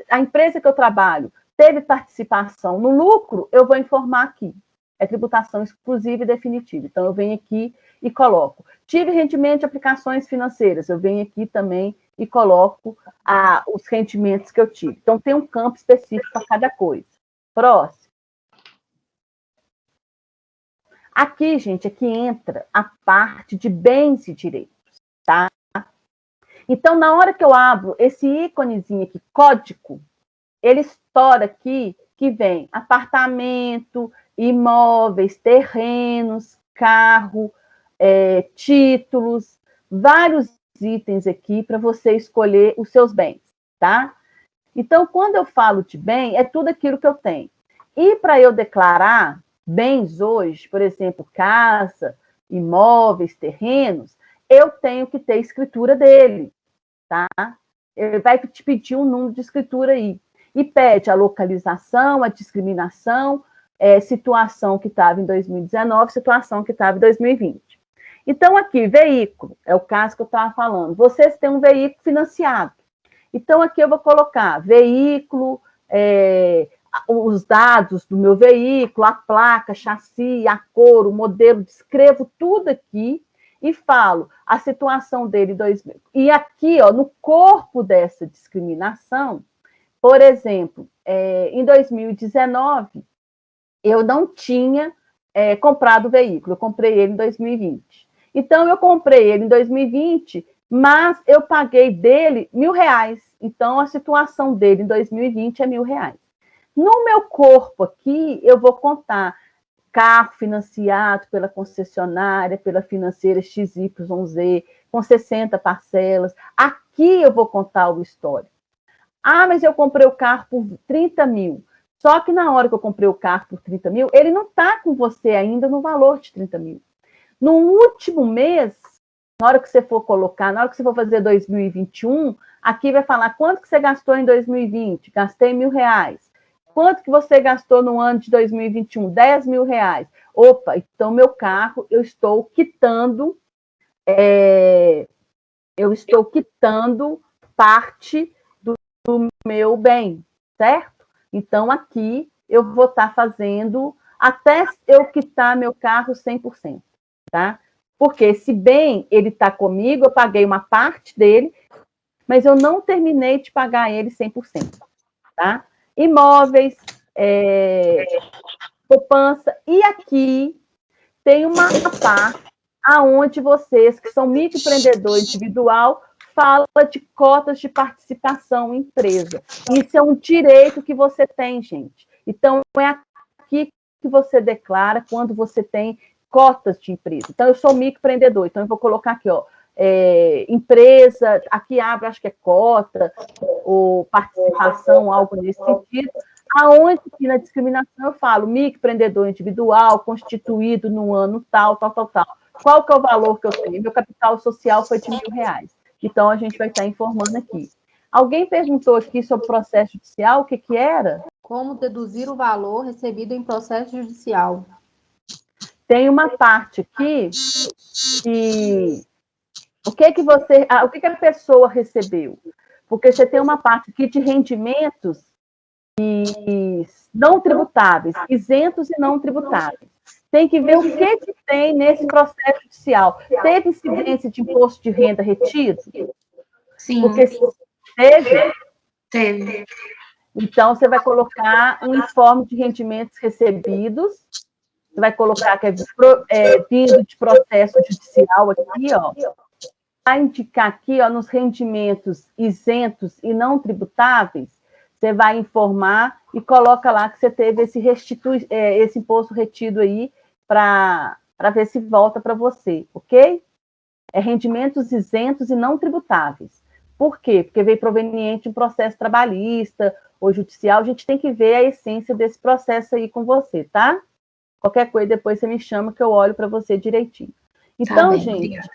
a empresa que eu trabalho teve participação no lucro, eu vou informar aqui. É tributação exclusiva e definitiva. Então, eu venho aqui e coloco. Tive rendimento de aplicações financeiras, eu venho aqui também e coloco os rendimentos que eu tive. Então, tem um campo específico para cada coisa. Próximo. Aqui, gente, aqui entra a parte de bens e direitos, tá? Então, na hora que eu abro esse íconezinho aqui, código, ele estoura aqui que vem apartamento, imóveis, terrenos, carro, títulos, vários itens aqui para você escolher os seus bens, tá? Então, quando eu falo de bem, é tudo aquilo que eu tenho. E para eu declarar bens hoje, por exemplo, casa, imóveis, terrenos, eu tenho que ter escritura dele, tá? Ele vai te pedir um número de escritura aí. E pede a localização, a discriminação, situação que estava em 2019, situação que estava em 2020. Então, aqui, veículo, é o caso que eu estava falando. Vocês têm um veículo financiado. Então, aqui eu vou colocar veículo, os dados do meu veículo, a placa, chassi, a cor, o modelo, descrevo tudo aqui e falo a situação dele. E aqui, ó, no corpo dessa discriminação, por exemplo, em 2019, eu não tinha comprado o veículo, eu comprei ele em 2020. Então, eu comprei ele em 2020, mas eu paguei dele R$1.000. Então, a situação dele em 2020 é R$1.000. No meu corpo aqui, eu vou contar carro financiado pela concessionária, pela financeira XYZ, com 60 parcelas. Aqui eu vou contar o histórico. Ah, mas eu comprei o carro por 30 mil. Só que na hora que eu comprei o carro por 30 mil, ele não está com você ainda no valor de 30 mil. No último mês, na hora que você for colocar, na hora que você for fazer 2021, aqui vai falar quanto que você gastou em 2020. Gastei R$1.000. Quanto que você gastou no ano de 2021? R$10.000. Opa, então meu carro eu estou quitando parte do meu bem, certo? Então aqui eu vou estar fazendo até eu quitar meu carro 100%, tá? Porque esse bem, ele está comigo, eu paguei uma parte dele, mas eu não terminei de pagar ele 100%, tá? Imóveis, poupança, e aqui tem uma parte aonde vocês, que são microempreendedor individual, fala de cotas de participação em empresa. Isso é um direito que você tem, gente. Então, é aqui que você declara quando você tem cotas de empresa. Então, eu sou microempreendedor, então eu vou colocar aqui, ó, empresa, aqui abre, acho que é cota, ou participação, algo nesse sentido, aonde que na discriminação eu falo microempreendedor individual, constituído no ano tal, tal, tal, tal. Qual que é o valor que eu tenho? Meu capital social foi de R$1.000. Então, a gente vai estar informando aqui. Alguém perguntou aqui sobre o processo judicial, o que que era? Como deduzir o valor recebido em processo judicial? Tem uma parte aqui que... O que a pessoa recebeu? Porque você tem uma parte aqui de rendimentos não tributáveis, isentos e não tributáveis. Tem que ver o que tem nesse processo judicial. Teve incidência de imposto de renda retido? Sim. Porque teve. Então, você vai colocar um informe de rendimentos recebidos, você vai colocar que é vindo de processo judicial aqui, ó. Vai indicar aqui, ó, nos rendimentos isentos e não tributáveis, você vai informar e coloca lá que você teve esse imposto retido aí para ver se volta para você, ok? É rendimentos isentos e não tributáveis. Por quê? Porque veio proveniente de um processo trabalhista ou judicial, a gente tem que ver a essência desse processo aí com você, tá? Qualquer coisa, depois você me chama que eu olho para você direitinho. Então, bem, gente,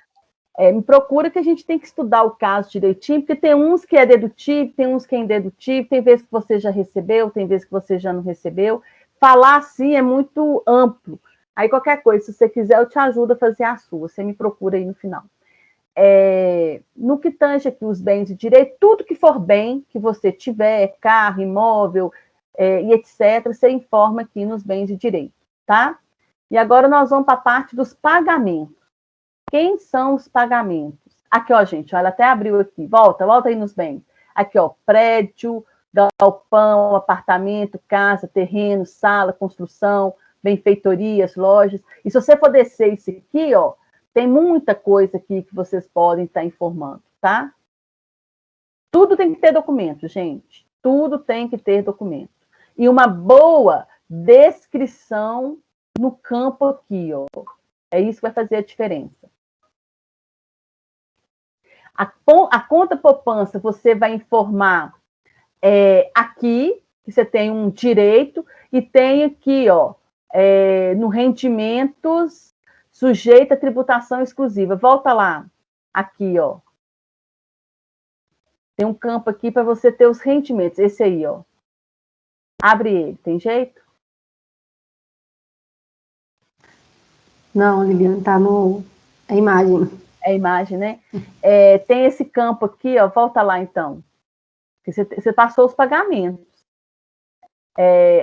me procura que a gente tem que estudar o caso direitinho, porque tem uns que é dedutível, tem uns que é indedutível, tem vezes que você já recebeu, tem vezes que você já não recebeu. Falar assim é muito amplo. Aí qualquer coisa, se você quiser, eu te ajudo a fazer a sua. Você me procura aí no final. No que tange aqui os bens de direito, tudo que for bem que você tiver, carro, imóvel e etc., você informa aqui nos bens de direito, tá? E agora nós vamos para a parte dos pagamentos. Quem são os pagamentos? Aqui, ó, gente, ela até abriu aqui. Volta aí nos bens. Aqui, ó, prédio, galpão, apartamento, casa, terreno, sala, construção, benfeitorias, lojas. E se você for descer isso aqui, ó, tem muita coisa aqui que vocês podem estar informando, tá? Tudo tem que ter documento, gente. Tudo tem que ter documento. E uma boa descrição no campo aqui, ó. É isso que vai fazer a diferença. A conta poupança, você vai informar aqui, que você tem um direito, e tem aqui, ó, no rendimentos, sujeito a tributação exclusiva. Volta lá, aqui, ó. Tem um campo aqui para você ter os rendimentos. Esse aí, ó. Abre ele, tem jeito? Não, Liliana, tá no... É imagem. É imagem, né? Tem esse campo aqui, ó. Volta lá, então. Você passou os pagamentos.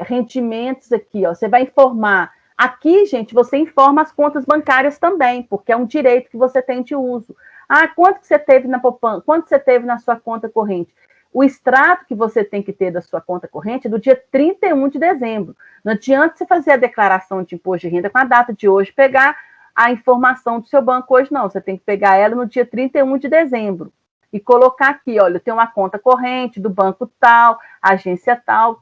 rendimentos aqui, ó, você vai informar. Aqui, gente, você informa as contas bancárias também, porque é um direito que você tem de uso. Ah, quanto que você teve na poupança? Quanto você teve na sua conta corrente? O extrato que você tem que ter da sua conta corrente é do dia 31 de dezembro. Não adianta você fazer a declaração de imposto de renda com a data de hoje, pegar a informação do seu banco hoje, não. Você tem que pegar ela no dia 31 de dezembro e colocar aqui, olha, eu tenho uma conta corrente do banco tal, agência tal,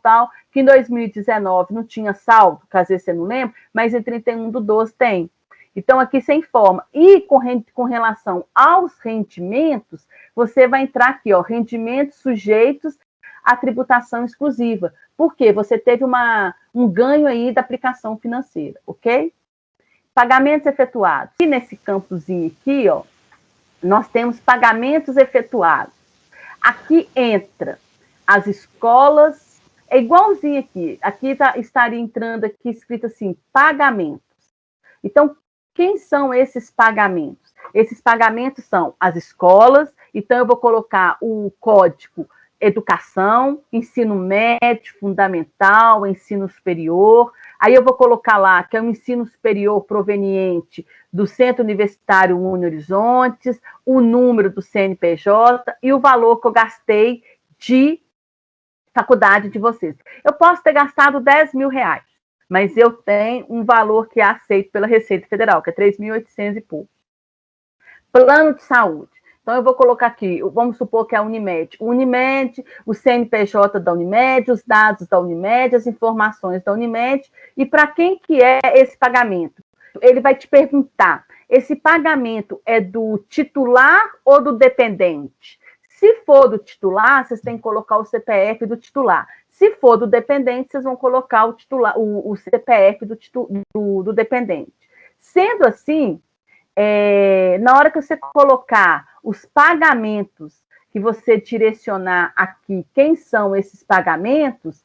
que em 2019 não tinha saldo, caso você não lembre, mas em 31/12 tem. Então, aqui você informa. E com relação aos rendimentos, você vai entrar aqui, ó, rendimentos sujeitos à tributação exclusiva. Por quê? Você teve um ganho aí da aplicação financeira, ok? Pagamentos efetuados. E nesse campozinho aqui, ó, nós temos pagamentos efetuados. Aqui entra as escolas, é igualzinho aqui. Aqui estaria entrando aqui escrito assim, pagamentos. Então, quem são esses pagamentos? Esses pagamentos são as escolas, então eu vou colocar o código educação, ensino médio, fundamental, ensino superior. Aí eu vou colocar lá que é um ensino superior proveniente do Centro Universitário Uni Horizontes, o número do CNPJ e o valor que eu gastei de faculdade de vocês. Eu posso ter gastado R$10.000, mas eu tenho um valor que é aceito pela Receita Federal, que é 3.800 e pouco. Plano de saúde. Então, eu vou colocar aqui, vamos supor que é a Unimed. Unimed, o CNPJ da Unimed, os dados da Unimed, as informações da Unimed. E para quem que é esse pagamento? Ele vai te perguntar, esse pagamento é do titular ou do dependente? Se for do titular, vocês têm que colocar o CPF do titular. Se for do dependente, vocês vão colocar o CPF do dependente. Sendo assim, na hora que você colocar os pagamentos, que você direcionar aqui quem são esses pagamentos,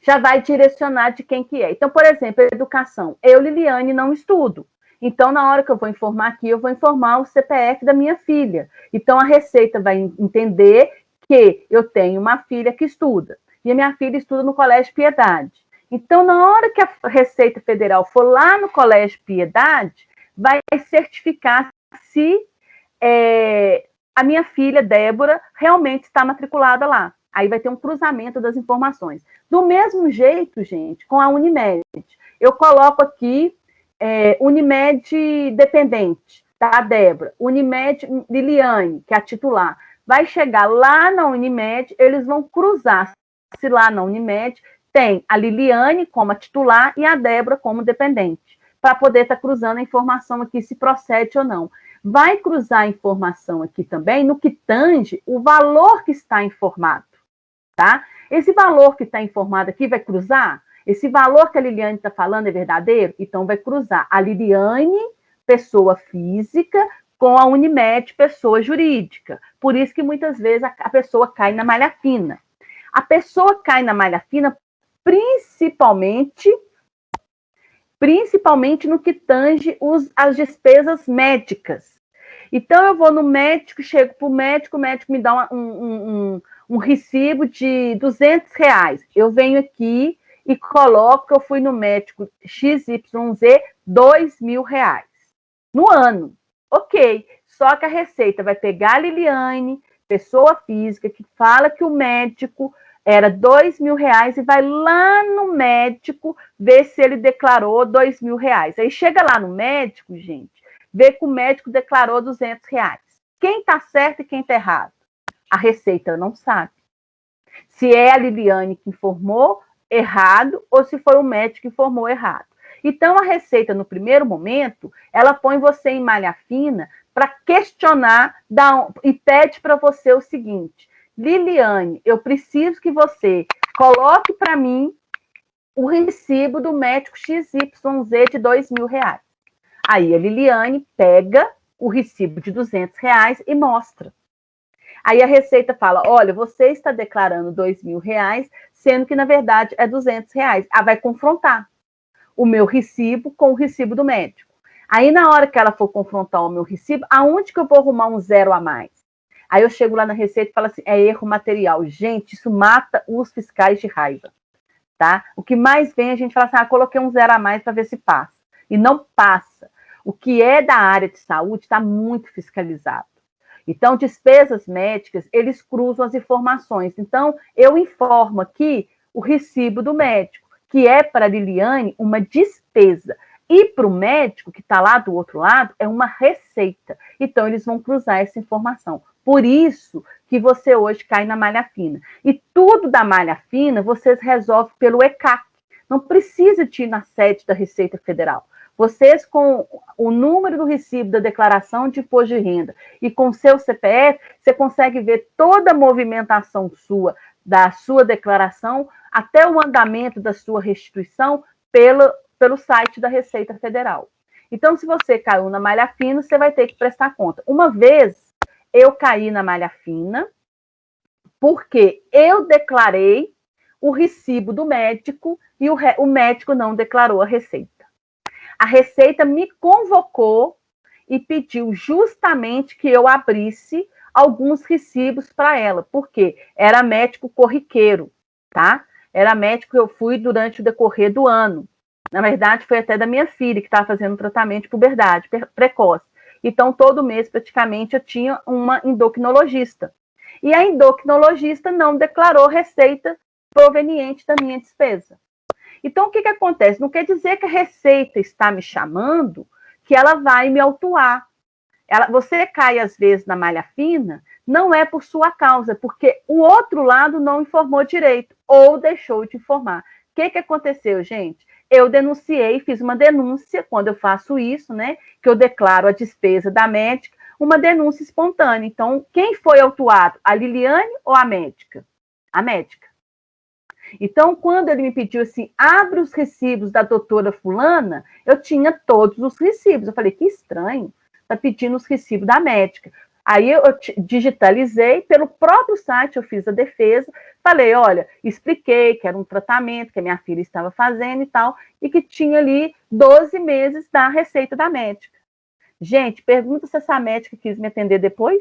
já vai direcionar de quem que é. Então, por exemplo, educação. Eu, Liliane, não estudo. Então, na hora que eu vou informar aqui, eu vou informar o CPF da minha filha. Então, a Receita vai entender que eu tenho uma filha que estuda. E a minha filha estuda no Colégio Piedade. Então, na hora que a Receita Federal for lá no Colégio Piedade, vai certificar se a minha filha, Débora, realmente está matriculada lá. Aí vai ter um cruzamento das informações. Do mesmo jeito, gente, com a Unimed. Eu coloco aqui Unimed dependente, tá, Débora? Unimed Liliane, que é a titular. Vai chegar lá na Unimed, eles vão cruzar. Se lá na Unimed tem a Liliane como a titular e a Débora como dependente, para poder estar cruzando a informação aqui, se procede ou não. Vai cruzar a informação aqui também no que tange o valor que está informado, tá? Esse valor que está informado aqui vai cruzar? Esse valor que a Liliane está falando é verdadeiro? Então vai cruzar a Liliane, pessoa física, com a Unimed, pessoa jurídica. Por isso que muitas vezes a pessoa cai na malha fina. A pessoa cai na malha fina principalmente no que tange as despesas médicas. Então, eu vou no médico, chego para o médico me dá um recibo de R$200. Eu venho aqui e coloco que eu fui no médico XYZ R$2.000 no ano. Ok, só que a Receita vai pegar a Liliane, pessoa física, que fala que o médico era R$2.000 e vai lá no médico ver se ele declarou R$2.000. Aí chega lá no médico, gente, vê que o médico declarou R$200. Quem está certo e quem está errado? A Receita não sabe. Se é a Liliane que informou errado ou se foi o médico que informou errado. Então, a Receita, no primeiro momento, ela põe você em malha fina para questionar e pede para você o seguinte: Liliane, eu preciso que você coloque para mim o recibo do médico XYZ de R$2.000. Aí a Liliane pega o recibo de R$200 e mostra. Aí a Receita fala, olha, você está declarando R$2.000, sendo que na verdade é R$200. Ela vai confrontar o meu recibo com o recibo do médico. Aí na hora que ela for confrontar o meu recibo, aonde que eu vou arrumar um zero a mais? Aí eu chego lá na Receita e falo assim, é erro material. Gente, isso mata os fiscais de raiva, tá? O que mais vem, a gente fala assim, coloquei um 0 a mais para ver se passa. E não passa. O que é da área de saúde está muito fiscalizado. Então, despesas médicas, eles cruzam as informações. Então, eu informo aqui o recibo do médico, que é para a Liliane uma despesa. E para o médico, que está lá do outro lado, é uma receita. Então, eles vão cruzar essa informação. Por isso que você hoje cai na malha fina. E tudo da malha fina, vocês resolvem pelo ECAC. Não precisa de ir na sede da Receita Federal. Vocês, com o número do recibo da declaração de imposto de renda e com o seu CPF, você consegue ver toda a movimentação sua, da sua declaração, até o andamento da sua restituição pelo site da Receita Federal. Então, se você caiu na malha fina, você vai ter que prestar conta. Uma vez, eu caí na malha fina, porque eu declarei o recibo do médico e o médico não declarou a receita. A Receita me convocou e pediu justamente que eu abrisse alguns recibos para ela, porque era médico corriqueiro, tá? Era médico que eu fui durante o decorrer do ano. Na verdade, foi até da minha filha, que estava fazendo tratamento de puberdade precoce. Então, todo mês, praticamente, eu tinha uma endocrinologista. E a endocrinologista não declarou receita proveniente da minha despesa. Então, o que acontece? Não quer dizer que a Receita está me chamando que ela vai me autuar. Você cai, às vezes, na malha fina, não é por sua causa, porque o outro lado não informou direito ou deixou de informar. O que aconteceu, gente? Eu denunciei, fiz uma denúncia, quando eu faço isso, né, que eu declaro a despesa da médica, uma denúncia espontânea. Então, quem foi autuado? A Liliane ou a médica? A médica. Então, quando ele me pediu assim, abre os recibos da doutora fulana, eu tinha todos os recibos. Eu falei, que estranho, está pedindo os recibos da médica. Aí eu digitalizei, pelo próprio site eu fiz a defesa, falei, olha, expliquei que era um tratamento que a minha filha estava fazendo e tal, e que tinha ali 12 meses da receita da médica. Gente, pergunta se essa médica quis me atender depois.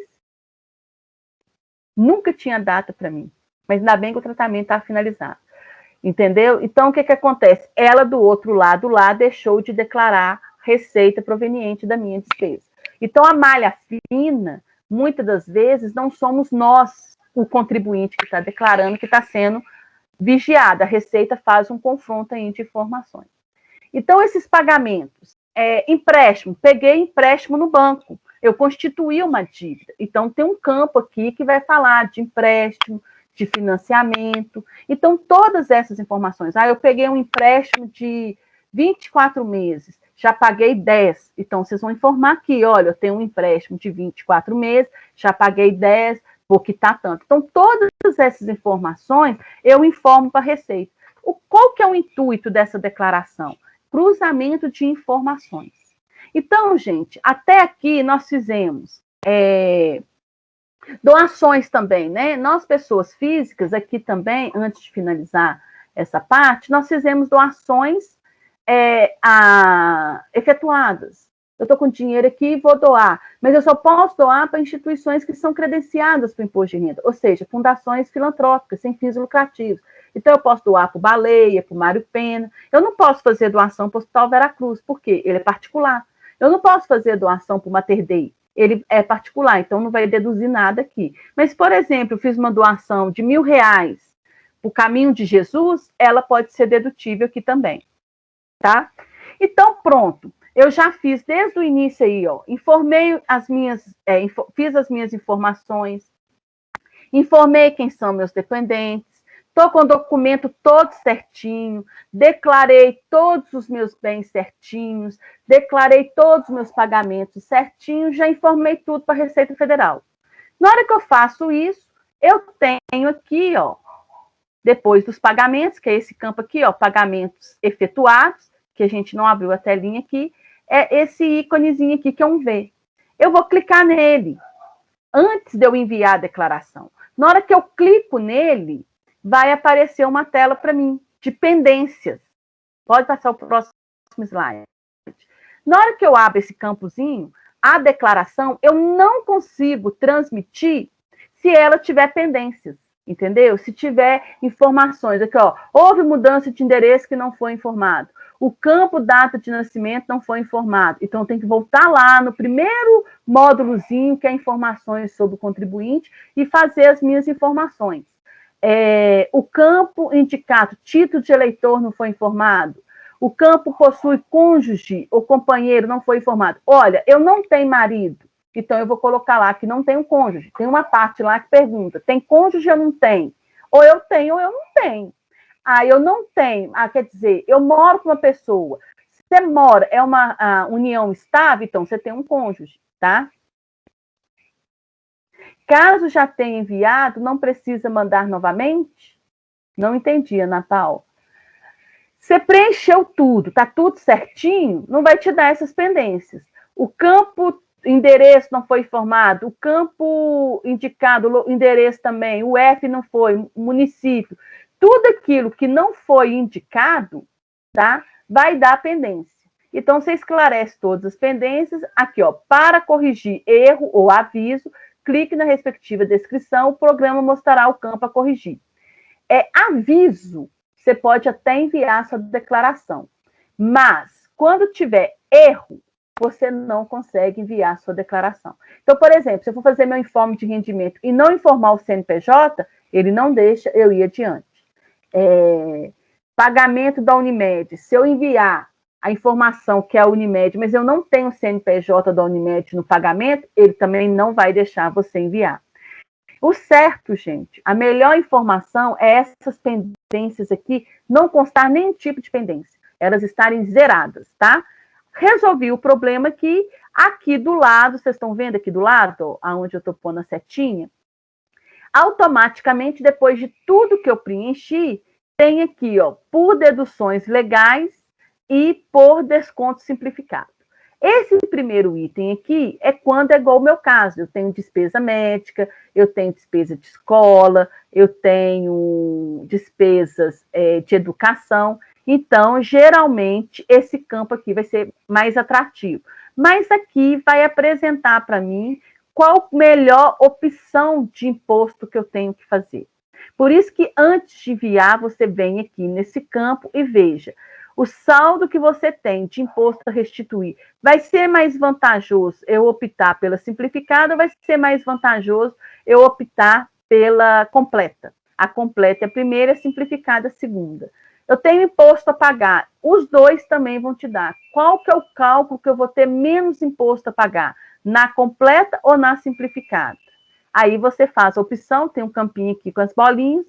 Nunca tinha data para mim. Mas ainda bem que o tratamento está finalizado. Entendeu? Então, o que acontece? Ela, do outro lado lá, deixou de declarar receita proveniente da minha despesa. Então, a malha fina, muitas das vezes, não somos nós, o contribuinte que está declarando, que está sendo vigiado. A Receita faz um confronto aí de informações. Então, esses pagamentos, empréstimo, peguei empréstimo no banco, eu constituí uma dívida. Então, tem um campo aqui que vai falar de empréstimo, de financiamento. Então, todas essas informações. Eu peguei um empréstimo de 24 meses, já paguei 10. Então, vocês vão informar aqui, olha, eu tenho um empréstimo de 24 meses, já paguei 10, vou quitar tanto. Então, todas essas informações eu informo para a Receita. Qual que é o intuito dessa declaração? Cruzamento de informações. Então, gente, até aqui nós fizemos doações também, né? Nós, pessoas físicas, aqui também, antes de finalizar essa parte, nós fizemos doações efetuadas. Eu estou com dinheiro aqui e vou doar, mas eu só posso doar para instituições que são credenciadas para o imposto de renda, ou seja, fundações filantrópicas, sem fins lucrativos. Então, eu posso doar para o Baleia, para o Mário Pena. Eu não posso fazer doação para o Hospital Veracruz, porque ele é particular. Eu não posso fazer doação para o Mater Dei, ele é particular, então não vai deduzir nada aqui. Mas, por exemplo, eu fiz uma doação de R$1.000 para o Caminho de Jesus, ela pode ser dedutível aqui também, tá? Então, pronto. Eu já fiz desde o início aí, ó, informei as minhas, fiz as minhas informações, informei quem são meus dependentes, estou com o documento todo certinho, declarei todos os meus bens certinhos, declarei todos os meus pagamentos certinhos, já informei tudo para a Receita Federal. Na hora que eu faço isso, eu tenho aqui, ó, depois dos pagamentos, que é esse campo aqui, ó, pagamentos efetuados, que a gente não abriu a telinha aqui, é esse íconezinho aqui, que é um V. Eu vou clicar nele, antes de eu enviar a declaração. Na hora que eu clico nele, vai aparecer uma tela para mim, de pendências. Pode passar o próximo slide. Na hora que eu abro esse campozinho, a declaração, eu não consigo transmitir se ela tiver pendências, entendeu? Se tiver informações, aqui, ó, houve mudança de endereço que não foi informado. O campo data de nascimento não foi informado. Então, tem que voltar lá no primeiro módulozinho, que é informações sobre o contribuinte, e fazer as minhas informações. O campo indicado, título de eleitor não foi informado. O campo possui cônjuge ou companheiro, não foi informado. Olha, eu não tenho marido, então eu vou colocar lá que não tenho cônjuge. Tem uma parte lá que pergunta, tem cônjuge ou não tem? Ou eu tenho ou eu não tenho. Eu não tenho. Quer dizer, eu moro com uma pessoa. Se você mora, é uma união estável, então você tem um cônjuge, tá? Caso já tenha enviado, não precisa mandar novamente? Não entendi, Ana Paula. Você preencheu tudo, tá tudo certinho, não vai te dar essas pendências. O campo endereço não foi informado, o campo indicado, endereço também, o F não foi, município. Tudo aquilo que não foi indicado, tá? Vai dar pendência. Então, você esclarece todas as pendências. Aqui, ó, para corrigir erro ou aviso, clique na respectiva descrição, o programa mostrará o campo a corrigir. Aviso, você pode até enviar sua declaração, mas quando tiver erro, você não consegue enviar sua declaração. Então, por exemplo, se eu for fazer meu informe de rendimento e não informar o CNPJ, ele não deixa eu ir adiante. Pagamento da Unimed, se eu enviar a informação que é a Unimed, mas eu não tenho o CNPJ da Unimed no pagamento, ele também não vai deixar você enviar. O certo, gente, a melhor informação é essas pendências aqui não constar nenhum tipo de pendência, elas estarem zeradas, tá? Resolvi o problema aqui do lado, vocês estão vendo aqui do lado, aonde eu estou pondo a setinha? Automaticamente, depois de tudo que eu preenchi, tem aqui, ó, por deduções legais e por desconto simplificado. Esse primeiro item aqui é quando é igual ao meu caso. Eu tenho despesa médica, eu tenho despesa de escola, eu tenho despesas de educação. Então, geralmente, esse campo aqui vai ser mais atrativo. Mas aqui vai apresentar para mim qual a melhor opção de imposto que eu tenho que fazer. Por isso que antes de enviar, você vem aqui nesse campo e veja. O saldo que você tem de imposto a restituir vai ser mais vantajoso eu optar pela simplificada ou vai ser mais vantajoso eu optar pela completa? A completa é a primeira, a simplificada é a segunda. Eu tenho imposto a pagar, os dois também vão te dar. Qual que é o cálculo que eu vou ter menos imposto a pagar? Na completa ou na simplificada? Aí você faz a opção, tem um campinho aqui com as bolinhas,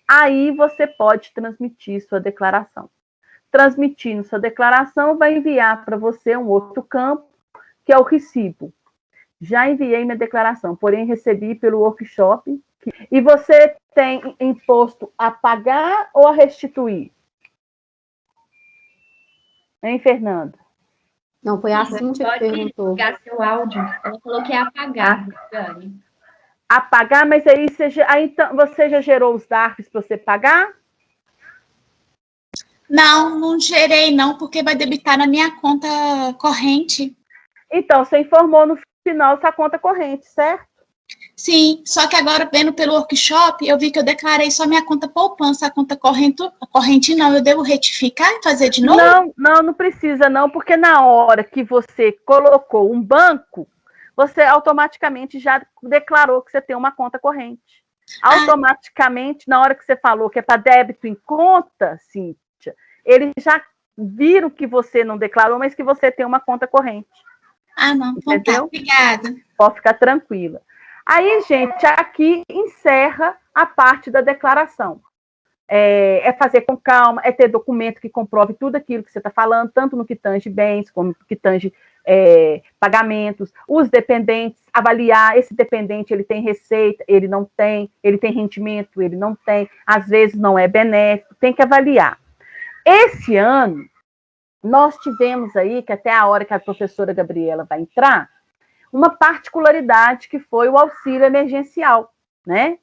aí você pode transmitir sua declaração. Transmitindo sua declaração, vai enviar para você um outro campo, que é o recibo. Já enviei minha declaração, porém recebi pelo workshop. E você tem imposto a pagar ou a restituir? Hein, Fernanda? Não, foi a Cíntia que perguntou. Pode ligar seu áudio. Eu coloquei apagar, Dani. Apagar, mas aí então, você já gerou os DARFs para você pagar? Não gerei não, porque vai debitar na minha conta corrente. Então, você informou no final sua conta corrente, certo? Sim, só que agora, vendo pelo workshop, eu vi que eu declarei só minha conta poupança, a conta corrente não. Eu devo retificar e fazer de novo? Não precisa não, porque na hora que você colocou um banco, você automaticamente já declarou que você tem uma conta corrente. Automaticamente, na hora que você falou que é para débito em conta, Cíntia, eles já viram que você não declarou, mas que você tem uma conta corrente. Não, então tá, obrigada. Pode ficar tranquila. Aí, gente, aqui encerra a parte da declaração. É fazer com calma, é ter documento que comprove tudo aquilo que você está falando, tanto no que tange bens, como no que tange pagamentos, os dependentes, avaliar, esse dependente, ele tem receita, ele não tem, ele tem rendimento, ele não tem, às vezes não é benéfico, tem que avaliar. Esse ano, nós tivemos aí, que até a hora que a professora Gabriela vai entrar, uma particularidade que foi o auxílio emergencial, né?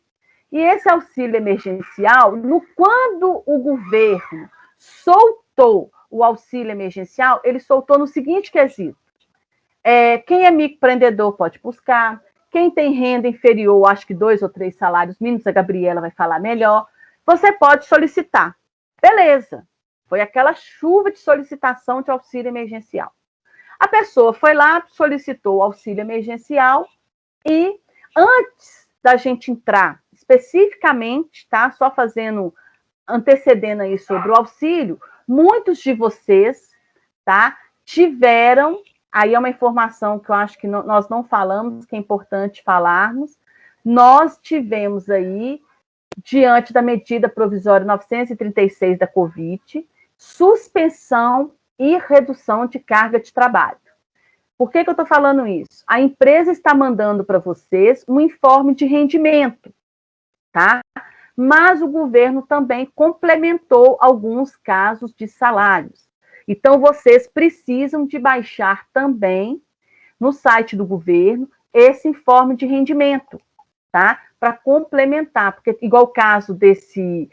E esse auxílio emergencial, quando o governo soltou o auxílio emergencial, ele soltou no seguinte quesito: quem é microempreendedor pode buscar, Quem tem renda inferior, acho que 2 ou 3 salários mínimos, a Gabriela vai falar melhor, você pode solicitar. Beleza. Foi aquela chuva de solicitação de auxílio emergencial. A pessoa foi lá, solicitou o auxílio emergencial e antes da gente entrar especificamente, tá? Só antecedendo aí sobre o auxílio, muitos de vocês, tá? Tiveram, aí é uma informação que eu acho que nós não falamos, que é importante falarmos, nós tivemos aí, diante da medida provisória 936 da Covid, suspensão e redução de carga de trabalho. Por que eu estou falando isso? A empresa está mandando para vocês um informe de rendimento, tá? Mas o governo também complementou alguns casos de salários. Então, vocês precisam de baixar também no site do governo esse informe de rendimento, tá? Para complementar, porque igual o caso desse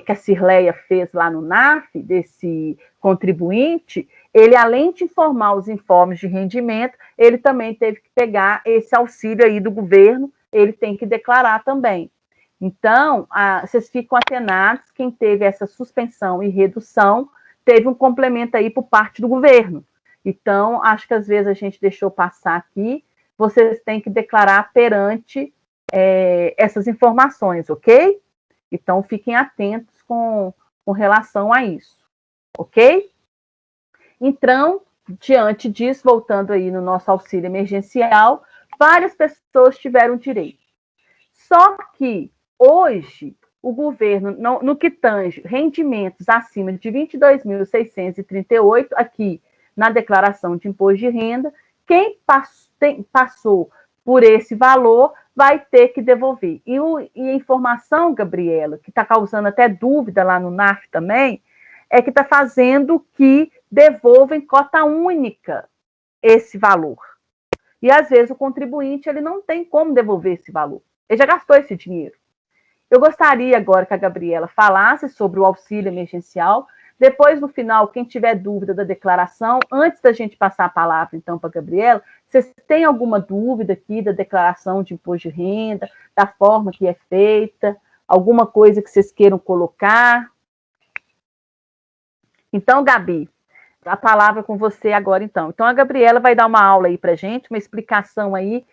que a Cirleia fez lá no NAF, desse contribuinte, ele, além de informar os informes de rendimento, ele também teve que pegar esse auxílio aí do governo, ele tem que declarar também. Então, vocês ficam atenados, quem teve essa suspensão e redução, teve um complemento aí por parte do governo. Então, acho que às vezes a gente deixou passar aqui, vocês têm que declarar perante essas informações, ok? Então, fiquem atentos com relação a isso, ok? Então, diante disso, voltando aí no nosso auxílio emergencial, várias pessoas tiveram direito. Só que, hoje, o governo, no que tange rendimentos acima de 22.638, aqui na declaração de imposto de renda, quem passou por esse valor vai ter que devolver. E a informação, Gabriela, que está causando até dúvida lá no NAF também, é que está fazendo que devolva em cota única esse valor. E, às vezes, o contribuinte ele não tem como devolver esse valor. Ele já gastou esse dinheiro. Eu gostaria agora que a Gabriela falasse sobre o auxílio emergencial. Depois, no final, quem tiver dúvida da declaração, antes da gente passar a palavra, então, para a Gabriela, vocês têm alguma dúvida aqui da declaração de imposto de renda, da forma que é feita, alguma coisa que vocês queiram colocar? Então, Gabi, a palavra com você agora, então. Então, a Gabriela vai dar uma aula aí para a gente, uma explicação aí